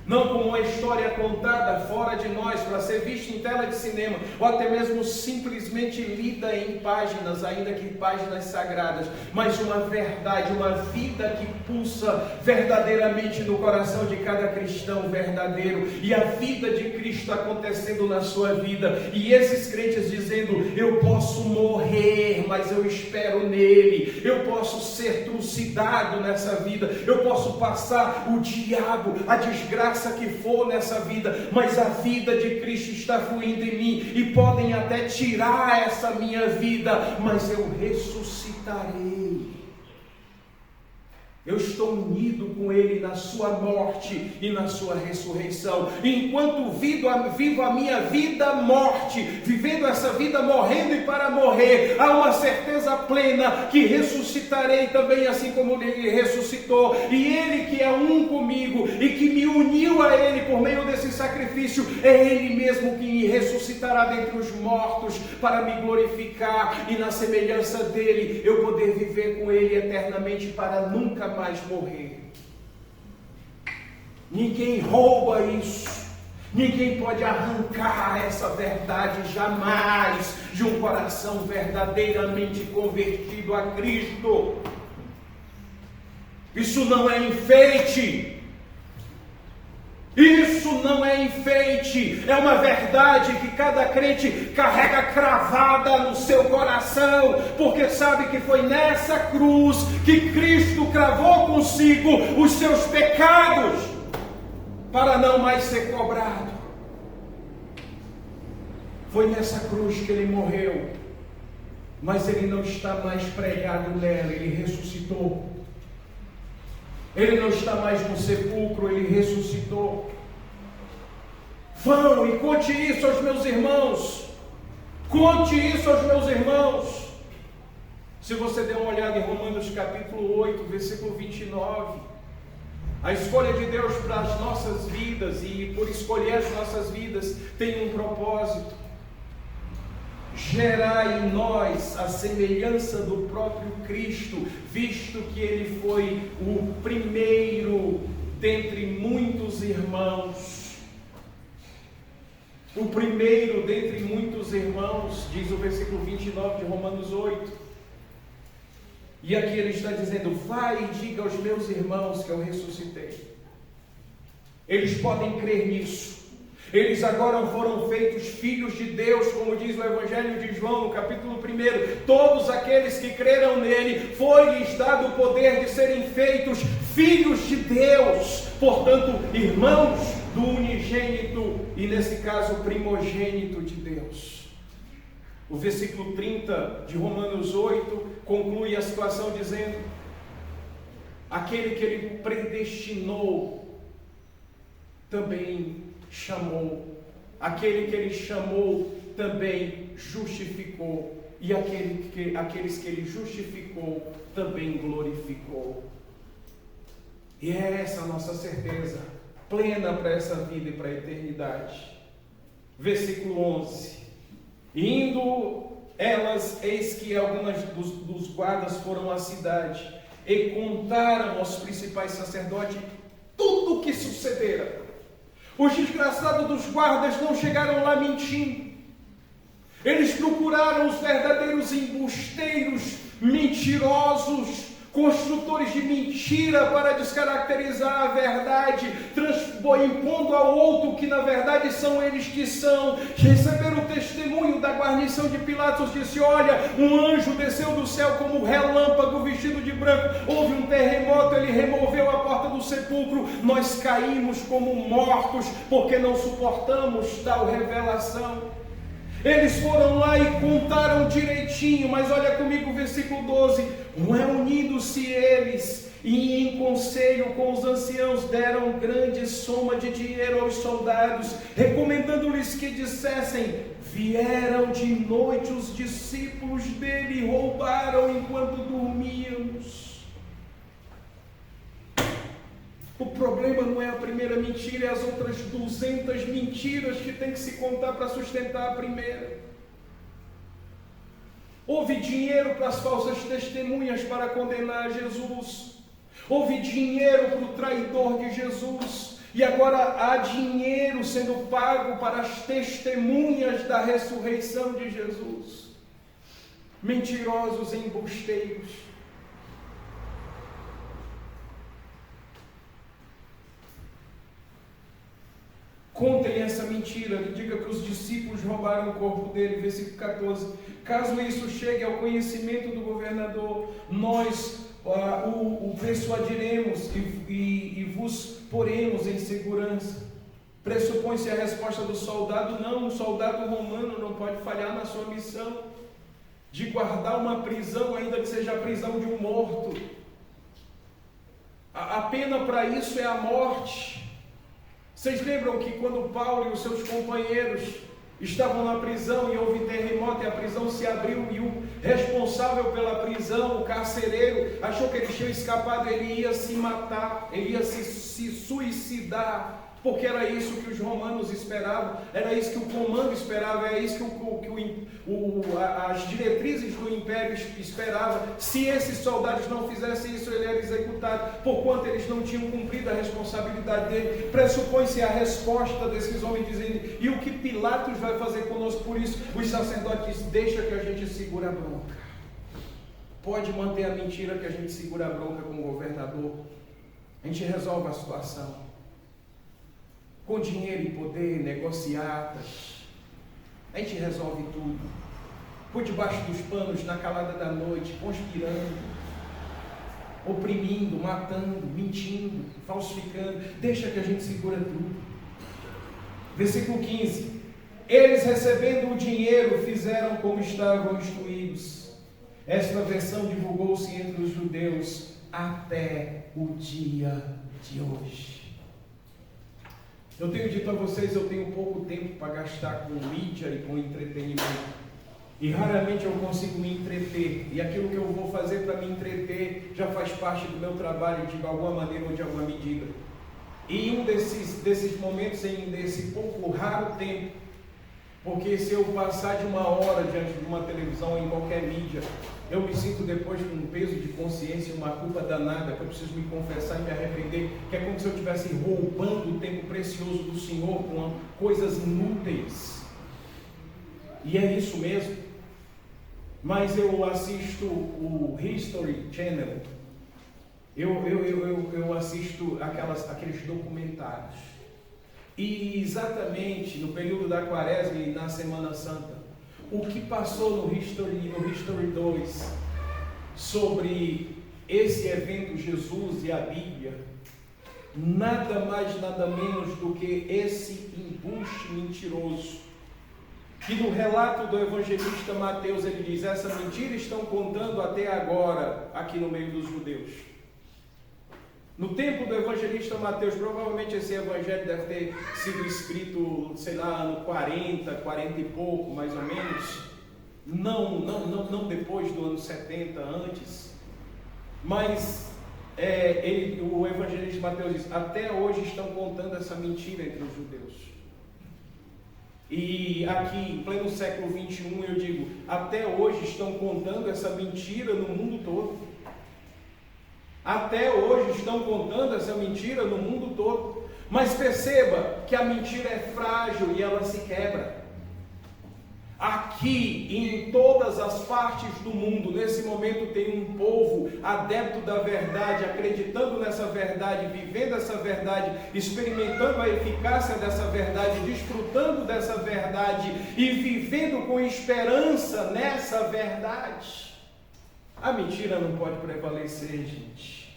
Não como uma história contada fora de nós para ser vista em tela de cinema, ou até mesmo simplesmente lida em páginas, ainda que páginas sagradas, mas uma verdade, uma vida que pulsa verdadeiramente no coração de cada cristão verdadeiro, e a vida de Cristo acontecendo na sua vida, e esses crentes dizendo: eu posso morrer, mas eu espero nele, eu posso ser trucidado nessa vida, eu posso passar o diabo, a desgraça que for nessa vida, mas a vida de Cristo está fluindo em mim, e podem até tirar essa minha vida, mas eu ressuscitarei. Eu estou unido com Ele na sua morte e na sua ressurreição. Enquanto vivo a minha vida morte, vivendo essa vida morrendo e para morrer, há uma certeza plena que ressuscitarei também, assim como Ele ressuscitou. E Ele que é um comigo e que me uniu a Ele por meio desse sacrifício, é Ele mesmo que me ressuscitará dentre os mortos para me glorificar, e na semelhança dEle eu poder viver com Ele eternamente para nunca mais morrer. Ninguém rouba isso, ninguém pode arrancar essa verdade jamais de um coração verdadeiramente convertido a Cristo. Isso não é enfeite. Isso não é enfeite, é uma verdade que cada crente carrega cravada no seu coração, porque sabe que foi nessa cruz que Cristo cravou consigo os seus pecados, para não mais ser cobrado. Foi nessa cruz que Ele morreu, mas Ele não está mais pregado nela, Ele ressuscitou. Ele não está mais no sepulcro, Ele ressuscitou. Vão e conte isso aos meus irmãos. Conte isso aos meus irmãos. Se você der uma olhada em Romanos capítulo 8, versículo 29, a escolha de Deus para as nossas vidas, e por escolher as nossas vidas, tem um propósito: gerar em nós a semelhança do próprio Cristo, visto que Ele foi o primeiro dentre muitos irmãos. O primeiro dentre muitos irmãos, diz o versículo 29 de Romanos 8. E aqui ele está dizendo: vai e diga aos meus irmãos que eu ressuscitei. Eles podem crer nisso. Eles agora foram feitos filhos de Deus, como diz o Evangelho de João, no capítulo 1. Todos aqueles que creram nele, foi-lhes dado o poder de serem feitos filhos de Deus. Portanto, irmãos do unigênito, e nesse caso, primogênito de Deus. O versículo 30 de Romanos 8 conclui a situação dizendo: aquele que Ele predestinou, também chamou. Aquele que Ele chamou, também justificou. E aqueles que Ele justificou, também glorificou. E é essa a nossa certeza plena para essa vida e para a eternidade. Versículo 11: indo elas, eis que algumas dos guardas foram à cidade e contaram aos principais sacerdotes tudo o que sucedera. Os desgraçados dos guardas não chegaram lá mentindo. Eles procuraram os verdadeiros embusteiros, mentirosos, construtores de mentira para descaracterizar a verdade, impondo ao outro que na verdade são eles que são. Receberam o testemunho da guarnição de Pilatos, disse: olha, um anjo desceu do céu como um relâmpago vestido de branco, houve um terremoto, ele removeu a porta do sepulcro, nós caímos como mortos, porque não suportamos tal revelação. Eles foram lá e contaram direitinho, mas olha comigo o versículo 12: reunindo-se eles e em conselho com os anciãos, deram grande soma de dinheiro aos soldados, recomendando-lhes que dissessem: Vieram de noite os discípulos dele e roubaram enquanto dormíamos. O problema não é a primeira mentira, é as outras 200 mentiras que tem que se contar para sustentar a primeira. Houve dinheiro para as falsas testemunhas para condenar Jesus. Houve dinheiro para o traidor de Jesus. E agora há dinheiro sendo pago para as testemunhas da ressurreição de Jesus. Mentirosos e embusteiros. Contem essa mentira, diga que os discípulos roubaram o corpo dele, versículo 14. Caso isso chegue ao conhecimento do governador, nós o persuadiremos e vos poremos em segurança. Pressupõe-se a resposta do soldado: não, um soldado romano não pode falhar na sua missão de guardar uma prisão, ainda que seja a prisão de um morto. A pena para isso é a morte. Vocês lembram que quando Paulo e os seus companheiros estavam na prisão e houve terremoto e a prisão se abriu e o responsável pela prisão, o carcereiro, achou que eles tinham escapado, ele ia se matar, ele ia se suicidar, porque era isso que os romanos esperavam, era isso que o comando esperava, era isso que as diretrizes do império esperavam. Se esses soldados não fizessem isso, ele era executado, porquanto eles não tinham cumprido a responsabilidade dele. Pressupõe-se a resposta desses homens dizendo: e o que Pilatos vai fazer conosco? Por isso os sacerdotes dizem: deixa que a gente segura a bronca. Pode manter a mentira que a gente segura a bronca com o governador. A gente resolve a situação. Com dinheiro e poder, negociatas, a gente resolve tudo. Por debaixo dos panos, na calada da noite, conspirando, oprimindo, matando, mentindo, falsificando. Deixa que a gente segura tudo. Versículo 15. Eles, recebendo o dinheiro, fizeram como estavam instruídos. Esta versão divulgou-se entre os judeus até o dia de hoje. Eu tenho dito a vocês, eu tenho pouco tempo para gastar com mídia e com entretenimento. E raramente eu consigo me entreter. E aquilo que eu vou fazer para me entreter já faz parte do meu trabalho de alguma maneira ou de alguma medida. E um desses momentos, desse pouco raro tempo, porque se eu passar de 1 hora diante de uma televisão ou em qualquer mídia, eu me sinto depois com um peso de consciência, uma culpa danada, que eu preciso me confessar e me arrepender, que é como se eu estivesse roubando o tempo precioso do Senhor com coisas inúteis. E é isso mesmo. Mas eu assisto o History Channel, eu assisto aqueles documentários. E exatamente no período da Quaresma e na Semana Santa, o que passou no History 2 sobre esse evento Jesus e a Bíblia, nada mais, nada menos do que esse embuste mentiroso, que no relato do evangelista Mateus ele diz: essa mentira estão contando até agora aqui no meio dos judeus. No tempo do evangelista Mateus, provavelmente esse evangelho deve ter sido escrito, sei lá, ano 40 e pouco, mais ou menos. Não depois do ano 70, antes. Mas o evangelista Mateus diz: até hoje estão contando essa mentira entre os judeus. E aqui, em pleno século 21, eu digo: até hoje estão contando essa mentira no mundo todo. Até hoje estão contando essa mentira no mundo todo. Mas perceba que a mentira é frágil e ela se quebra. Aqui e em todas as partes do mundo, nesse momento tem um povo adepto da verdade, acreditando nessa verdade, vivendo essa verdade, experimentando a eficácia dessa verdade, desfrutando dessa verdade e vivendo com esperança nessa verdade. A mentira não pode prevalecer, gente.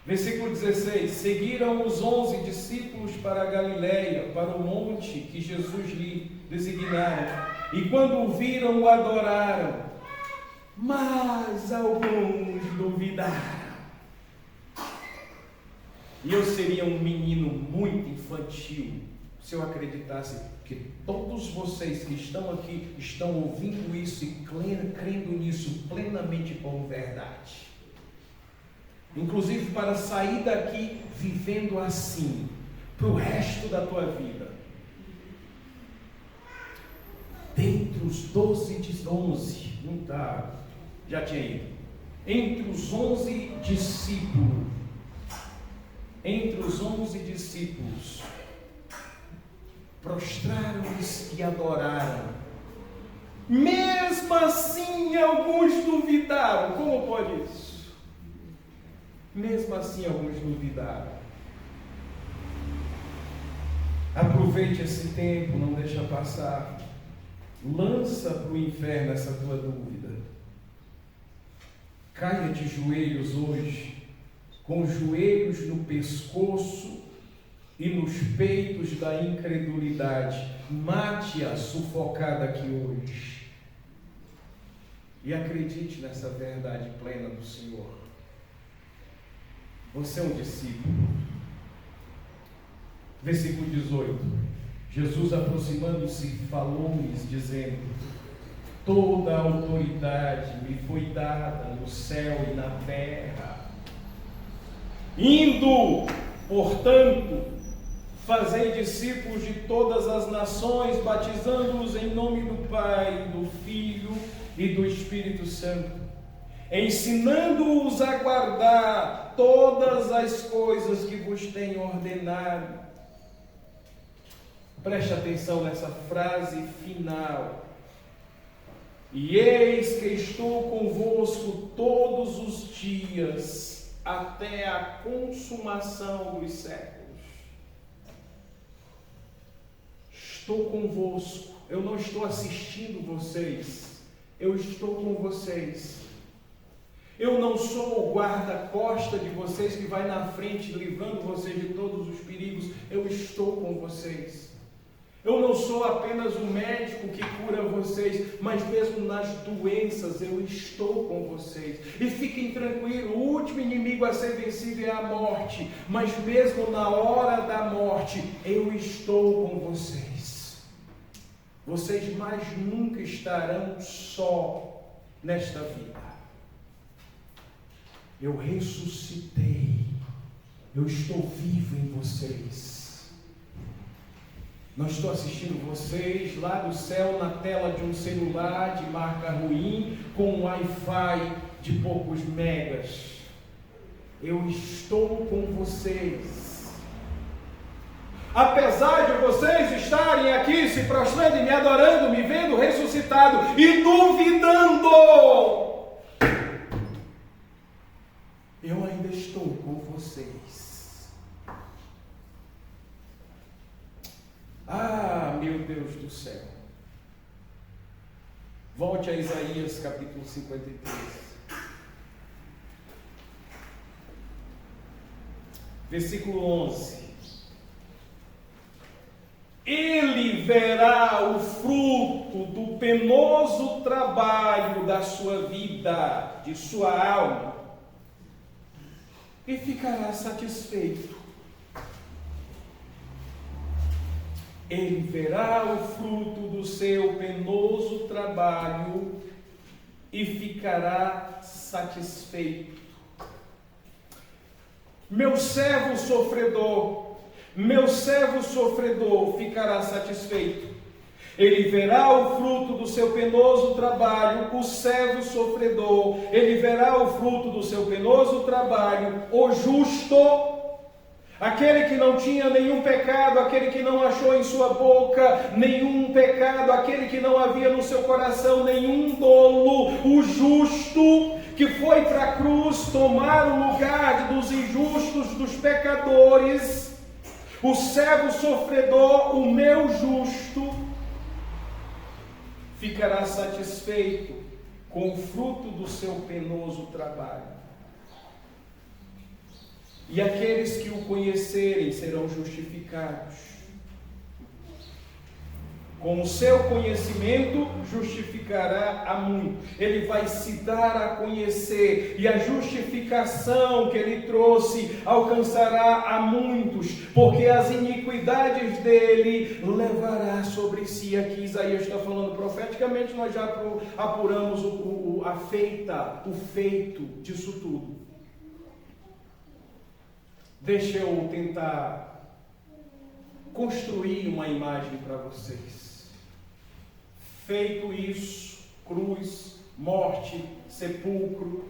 Versículo 16: seguiram os 11 discípulos para a Galileia, para o monte que Jesus lhe designara, e quando o viram, o adoraram, mas alguns duvidaram. E eu seria um menino muito infantil se eu acreditasse que todos vocês que estão aqui estão ouvindo isso e crendo nisso plenamente como verdade. Inclusive para sair daqui vivendo assim, para o resto da tua vida. Dentre os 11, não tá, já tinha ido. Entre os 11 discípulos, prostraram-se e adoraram. Mesmo assim, alguns duvidaram. Como pode isso? Mesmo assim, alguns duvidaram. Aproveite esse tempo, não deixa passar. Lança para o inferno essa tua dúvida. Caia de joelhos hoje, com os joelhos no pescoço e nos peitos da incredulidade. Mate-a sufocada aqui hoje. E acredite nessa verdade plena do Senhor. Você é um discípulo. Versículo 18. Jesus, aproximando-se, falou-lhes, dizendo: toda a autoridade me foi dada no céu e na terra. Indo, portanto, fazei discípulos de todas as nações, batizando-os em nome do Pai, do Filho e do Espírito Santo, ensinando-os a guardar todas as coisas que vos tenho ordenado. Preste atenção nessa frase final. E eis que estou convosco todos os dias, até a consumação dos séculos. Estou convosco. Eu não estou assistindo vocês. Eu estou com vocês. Eu não sou o guarda-costa de vocês que vai na frente livrando vocês de todos os perigos. Eu estou com vocês. Eu não sou apenas o médico que cura vocês, mas mesmo nas doenças eu estou com vocês. E fiquem tranquilos, o último inimigo a ser vencido é a morte, mas mesmo na hora da morte eu estou com vocês. Vocês mais nunca estarão só nesta vida. Eu ressuscitei, eu estou vivo em vocês. Não estou assistindo vocês lá do céu na tela de um celular de marca ruim com um Wi-Fi de poucos megas. Eu estou com vocês. Apesar de vocês estarem aqui se prostrando e me adorando, me vendo ressuscitado e duvidando, eu ainda estou com vocês. Ah, meu Deus do céu. Volte a Isaías capítulo 53. Versículo 11. Ele verá o fruto do penoso trabalho da sua vida, de sua alma, e ficará satisfeito. Ele verá o fruto do seu penoso trabalho e ficará satisfeito. Meu servo sofredor ficará satisfeito. Ele verá o fruto do seu penoso trabalho, o servo sofredor. Ele verá o fruto do seu penoso trabalho, o justo. Aquele que não tinha nenhum pecado, aquele que não achou em sua boca nenhum pecado, aquele que não havia no seu coração nenhum dolo, o justo, que foi para a cruz tomar o lugar dos injustos, dos pecadores, o servo sofredor, o meu justo, ficará satisfeito com o fruto do seu penoso trabalho. E aqueles que o conhecerem serão justificados, com o seu conhecimento justificará a muitos. Ele vai se dar a conhecer, e a justificação que ele trouxe alcançará a muitos, porque as iniquidades dele levará sobre si. Aqui Isaías está falando profeticamente, nós já apuramos o feito disso tudo. Deixa eu tentar construir uma imagem para vocês. Feito isso, cruz, morte, sepulcro,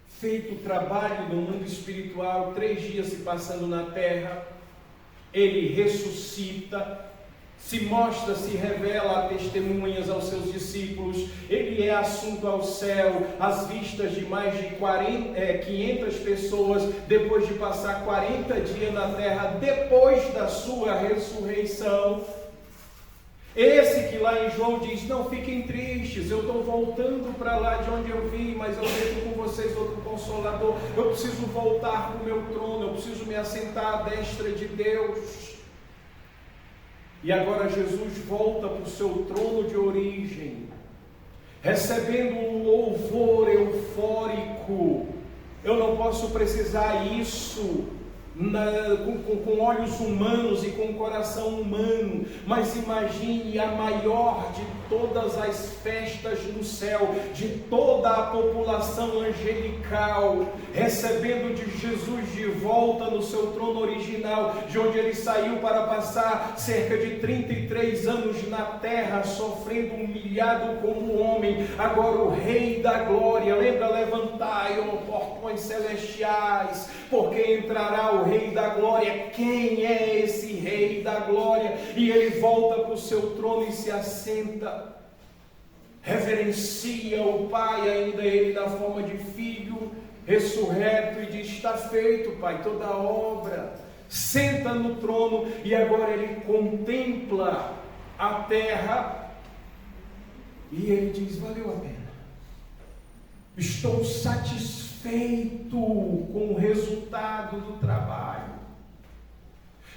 feito o trabalho do mundo espiritual, 3 dias se passando na terra, ele ressuscita, se mostra, se revela a testemunhas aos seus discípulos, ele é assunto ao céu, às vistas de mais de 500 pessoas, depois de passar 40 dias na terra, depois da sua ressurreição. Esse que lá em João diz, não fiquem tristes, eu estou voltando para lá de onde eu vim, mas eu vejo com vocês outro Consolador, eu preciso voltar para o meu trono, eu preciso me assentar à destra de Deus. E agora Jesus volta para o seu trono de origem, recebendo um louvor eufórico. Eu não posso precisar isso com olhos humanos e com coração humano, mas imagine a maior de todas as festas no céu, de toda a população angelical, recebendo de Jesus de volta no seu trono original, de onde ele saiu para passar cerca de 33 anos na terra, sofrendo, humilhado como homem. Agora o Rei da Glória, lembra, levantai, ó portões celestiais, porque entrará o Rei da Glória. Quem é esse Rei da Glória? E ele volta para o seu trono e se assenta, reverencia o Pai, ainda ele na forma de filho ressurreto, e diz, está feito, Pai, toda a obra. Senta no trono, e agora ele contempla a terra, e ele diz, valeu a pena, estou satisfeito com o resultado do trabalho,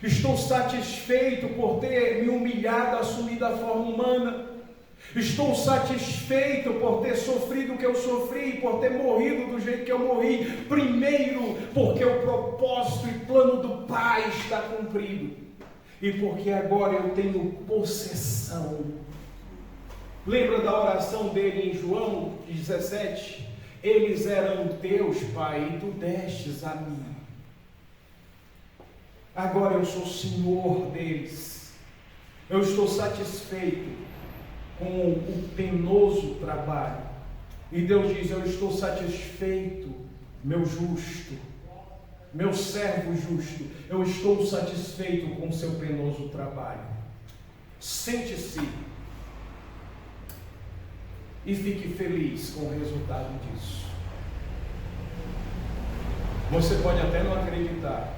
estou satisfeito por ter me humilhado, assumido a forma humana, estou satisfeito por ter sofrido o que eu sofri, por ter morrido do jeito que eu morri, primeiro porque o propósito e plano do Pai está cumprido, e porque agora eu tenho possessão. Lembra da oração dele em João 17? Eles eram teus, Pai, e tu destes a mim. Agora eu sou Senhor deles. Eu estou satisfeito com o penoso trabalho. E Deus diz, eu estou satisfeito, meu justo, meu servo justo. Eu estou satisfeito com o seu penoso trabalho. Sente-se e fique feliz com o resultado disso. Você pode até não acreditar.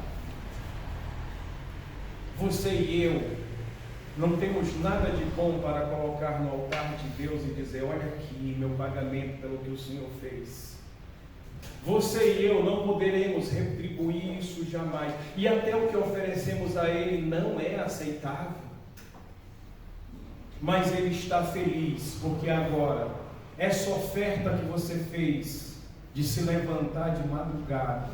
Você e eu não temos nada de bom para colocar no altar de Deus e dizer, olha aqui meu pagamento pelo que o Senhor fez. Você e eu não poderemos retribuir isso jamais. E até o que oferecemos a Ele não é aceitável. Mas Ele está feliz, porque agora, essa oferta que você fez, de se levantar de madrugada,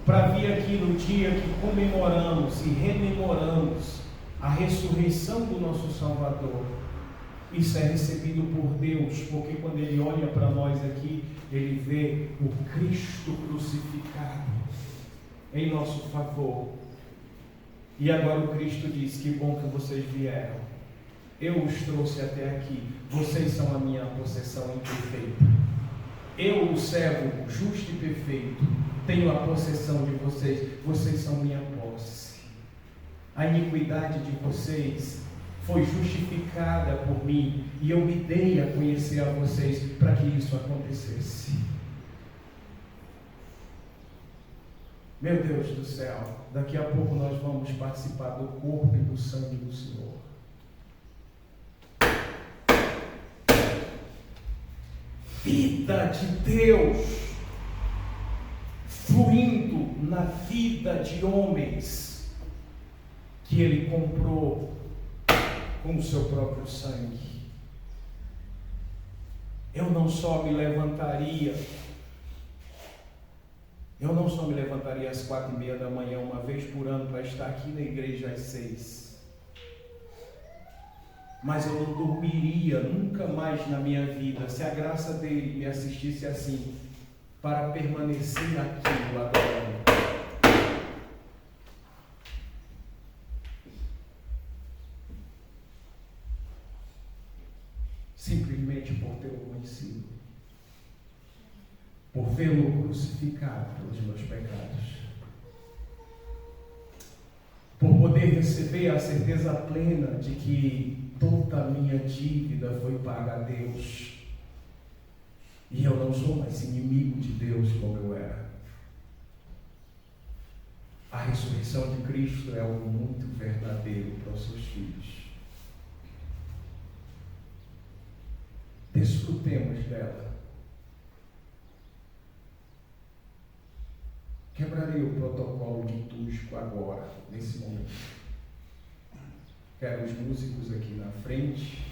para vir aqui no dia que comemoramos e rememoramos a ressurreição do nosso Salvador, isso é recebido por Deus, porque quando Ele olha para nós aqui, Ele vê o Cristo crucificado em nosso favor. E agora o Cristo diz, que bom que vocês vieram. Eu os trouxe até aqui. Vocês são a minha possessão imperfeita. Eu, o servo justo e perfeito, tenho a possessão de vocês. Vocês são minha posse. A iniquidade de vocês foi justificada por mim, e eu me dei a conhecer a vocês para que isso acontecesse. Meu Deus do céu, daqui a pouco nós vamos participar do corpo e do sangue do Senhor. Vida de Deus fluindo na vida de homens que Ele comprou com o seu próprio sangue. Eu não só me levantaria às 4:30 da manhã, uma vez por ano, para estar aqui na igreja às 6. Mas eu não dormiria nunca mais na minha vida, se a graça dele me assistisse assim, para permanecer aqui adorando. Simplesmente por tê-lo conhecido, por vê-lo crucificado pelos meus pecados, por poder receber a certeza plena de que toda a minha dívida foi paga a Deus, e eu não sou mais inimigo de Deus como eu era. A ressurreição de Cristo é algo muito verdadeiro para os seus filhos. Desfrutemos dela. Quebrarei o protocolo litúrgico agora, nesse momento. Quero os músicos aqui na frente.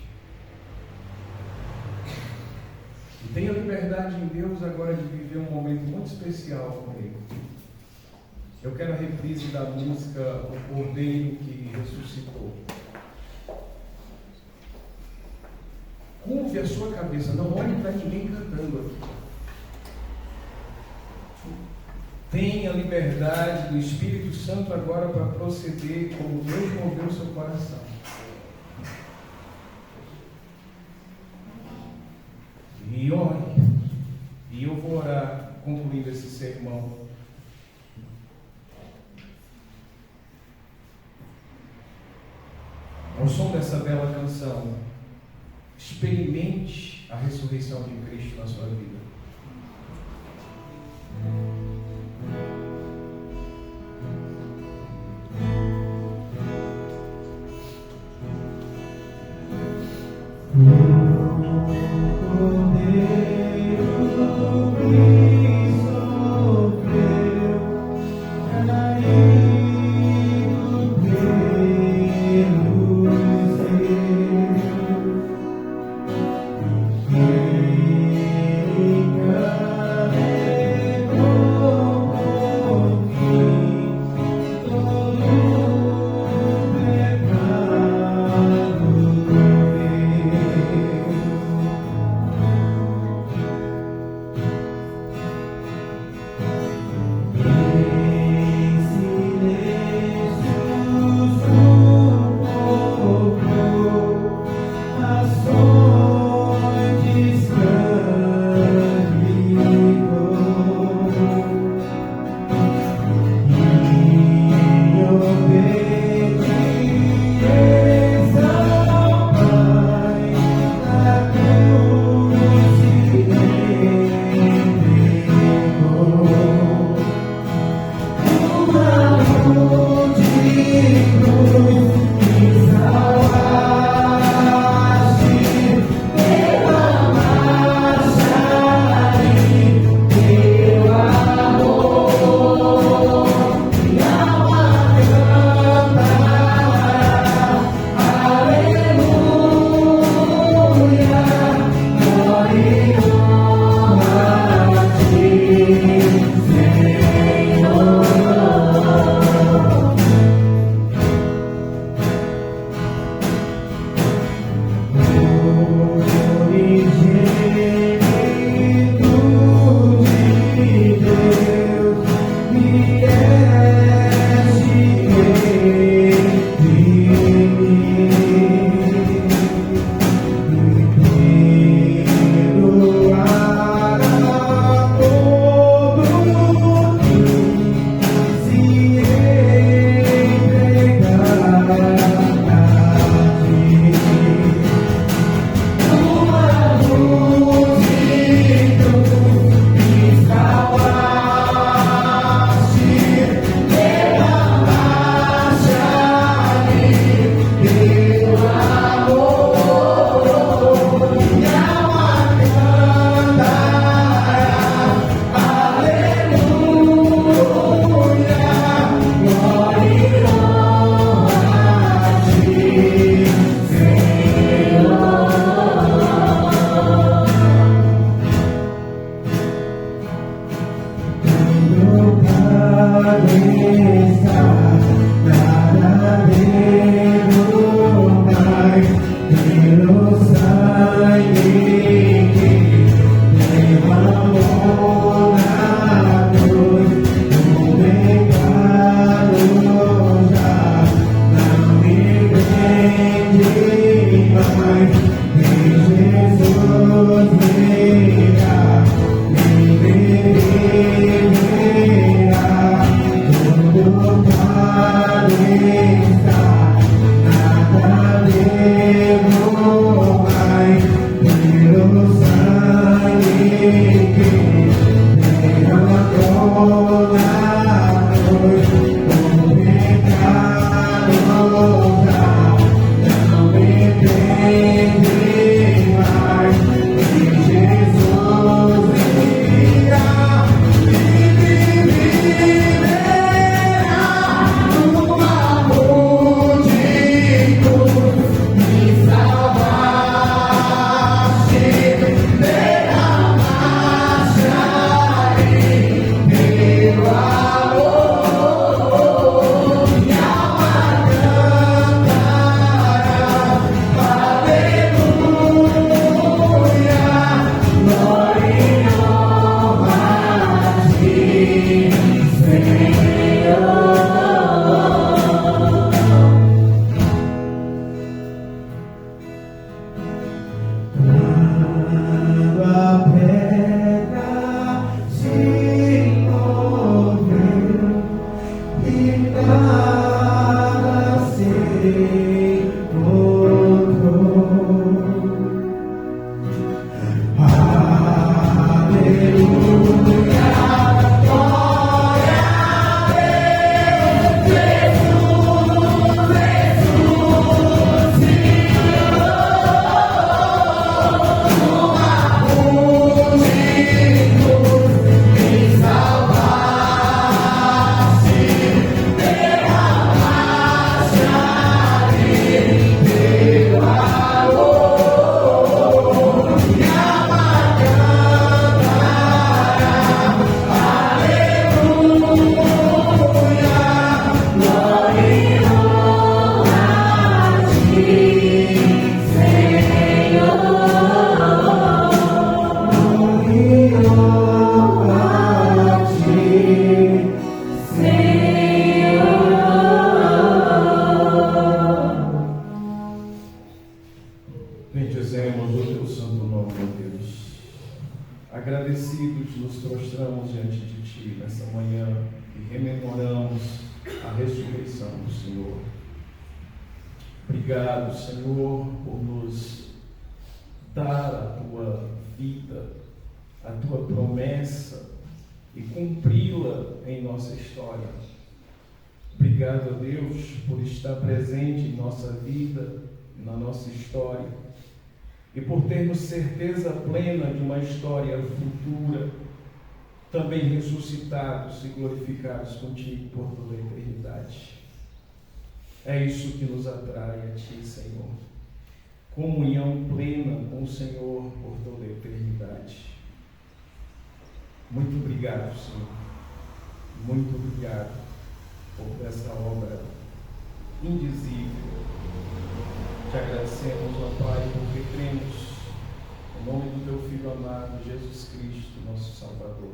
E tenha liberdade em Deus agora de viver um momento muito especial comigo. Eu quero a reprise da música O Cordeiro que Ressuscitou. Curve a sua cabeça, não olhe para ninguém cantando aqui. Tenha liberdade do Espírito Santo agora para proceder como Deus moveu o seu coração. E ore. E eu vou orar, concluindo esse sermão. Ao som dessa bela canção, experimente a ressurreição de Cristo na sua vida. agradecidos, nos prostramos diante de Ti nessa manhã e rememoramos a ressurreição do Senhor. Obrigado, Senhor, por nos dar a Tua vida, a Tua promessa e cumpri-la em nossa história. Obrigado a Deus por estar presente em nossa vida, na nossa história, e por termos certeza plena de uma história futura, também ressuscitados e glorificados contigo por toda a eternidade. É isso que nos atrai a Ti, Senhor. Comunhão plena com o Senhor por toda a eternidade. Muito obrigado, Senhor. Muito obrigado por essa obra indizível. Te agradecemos, ó Pai, porque cremos no nome do Teu Filho amado, Jesus Cristo, nosso Salvador.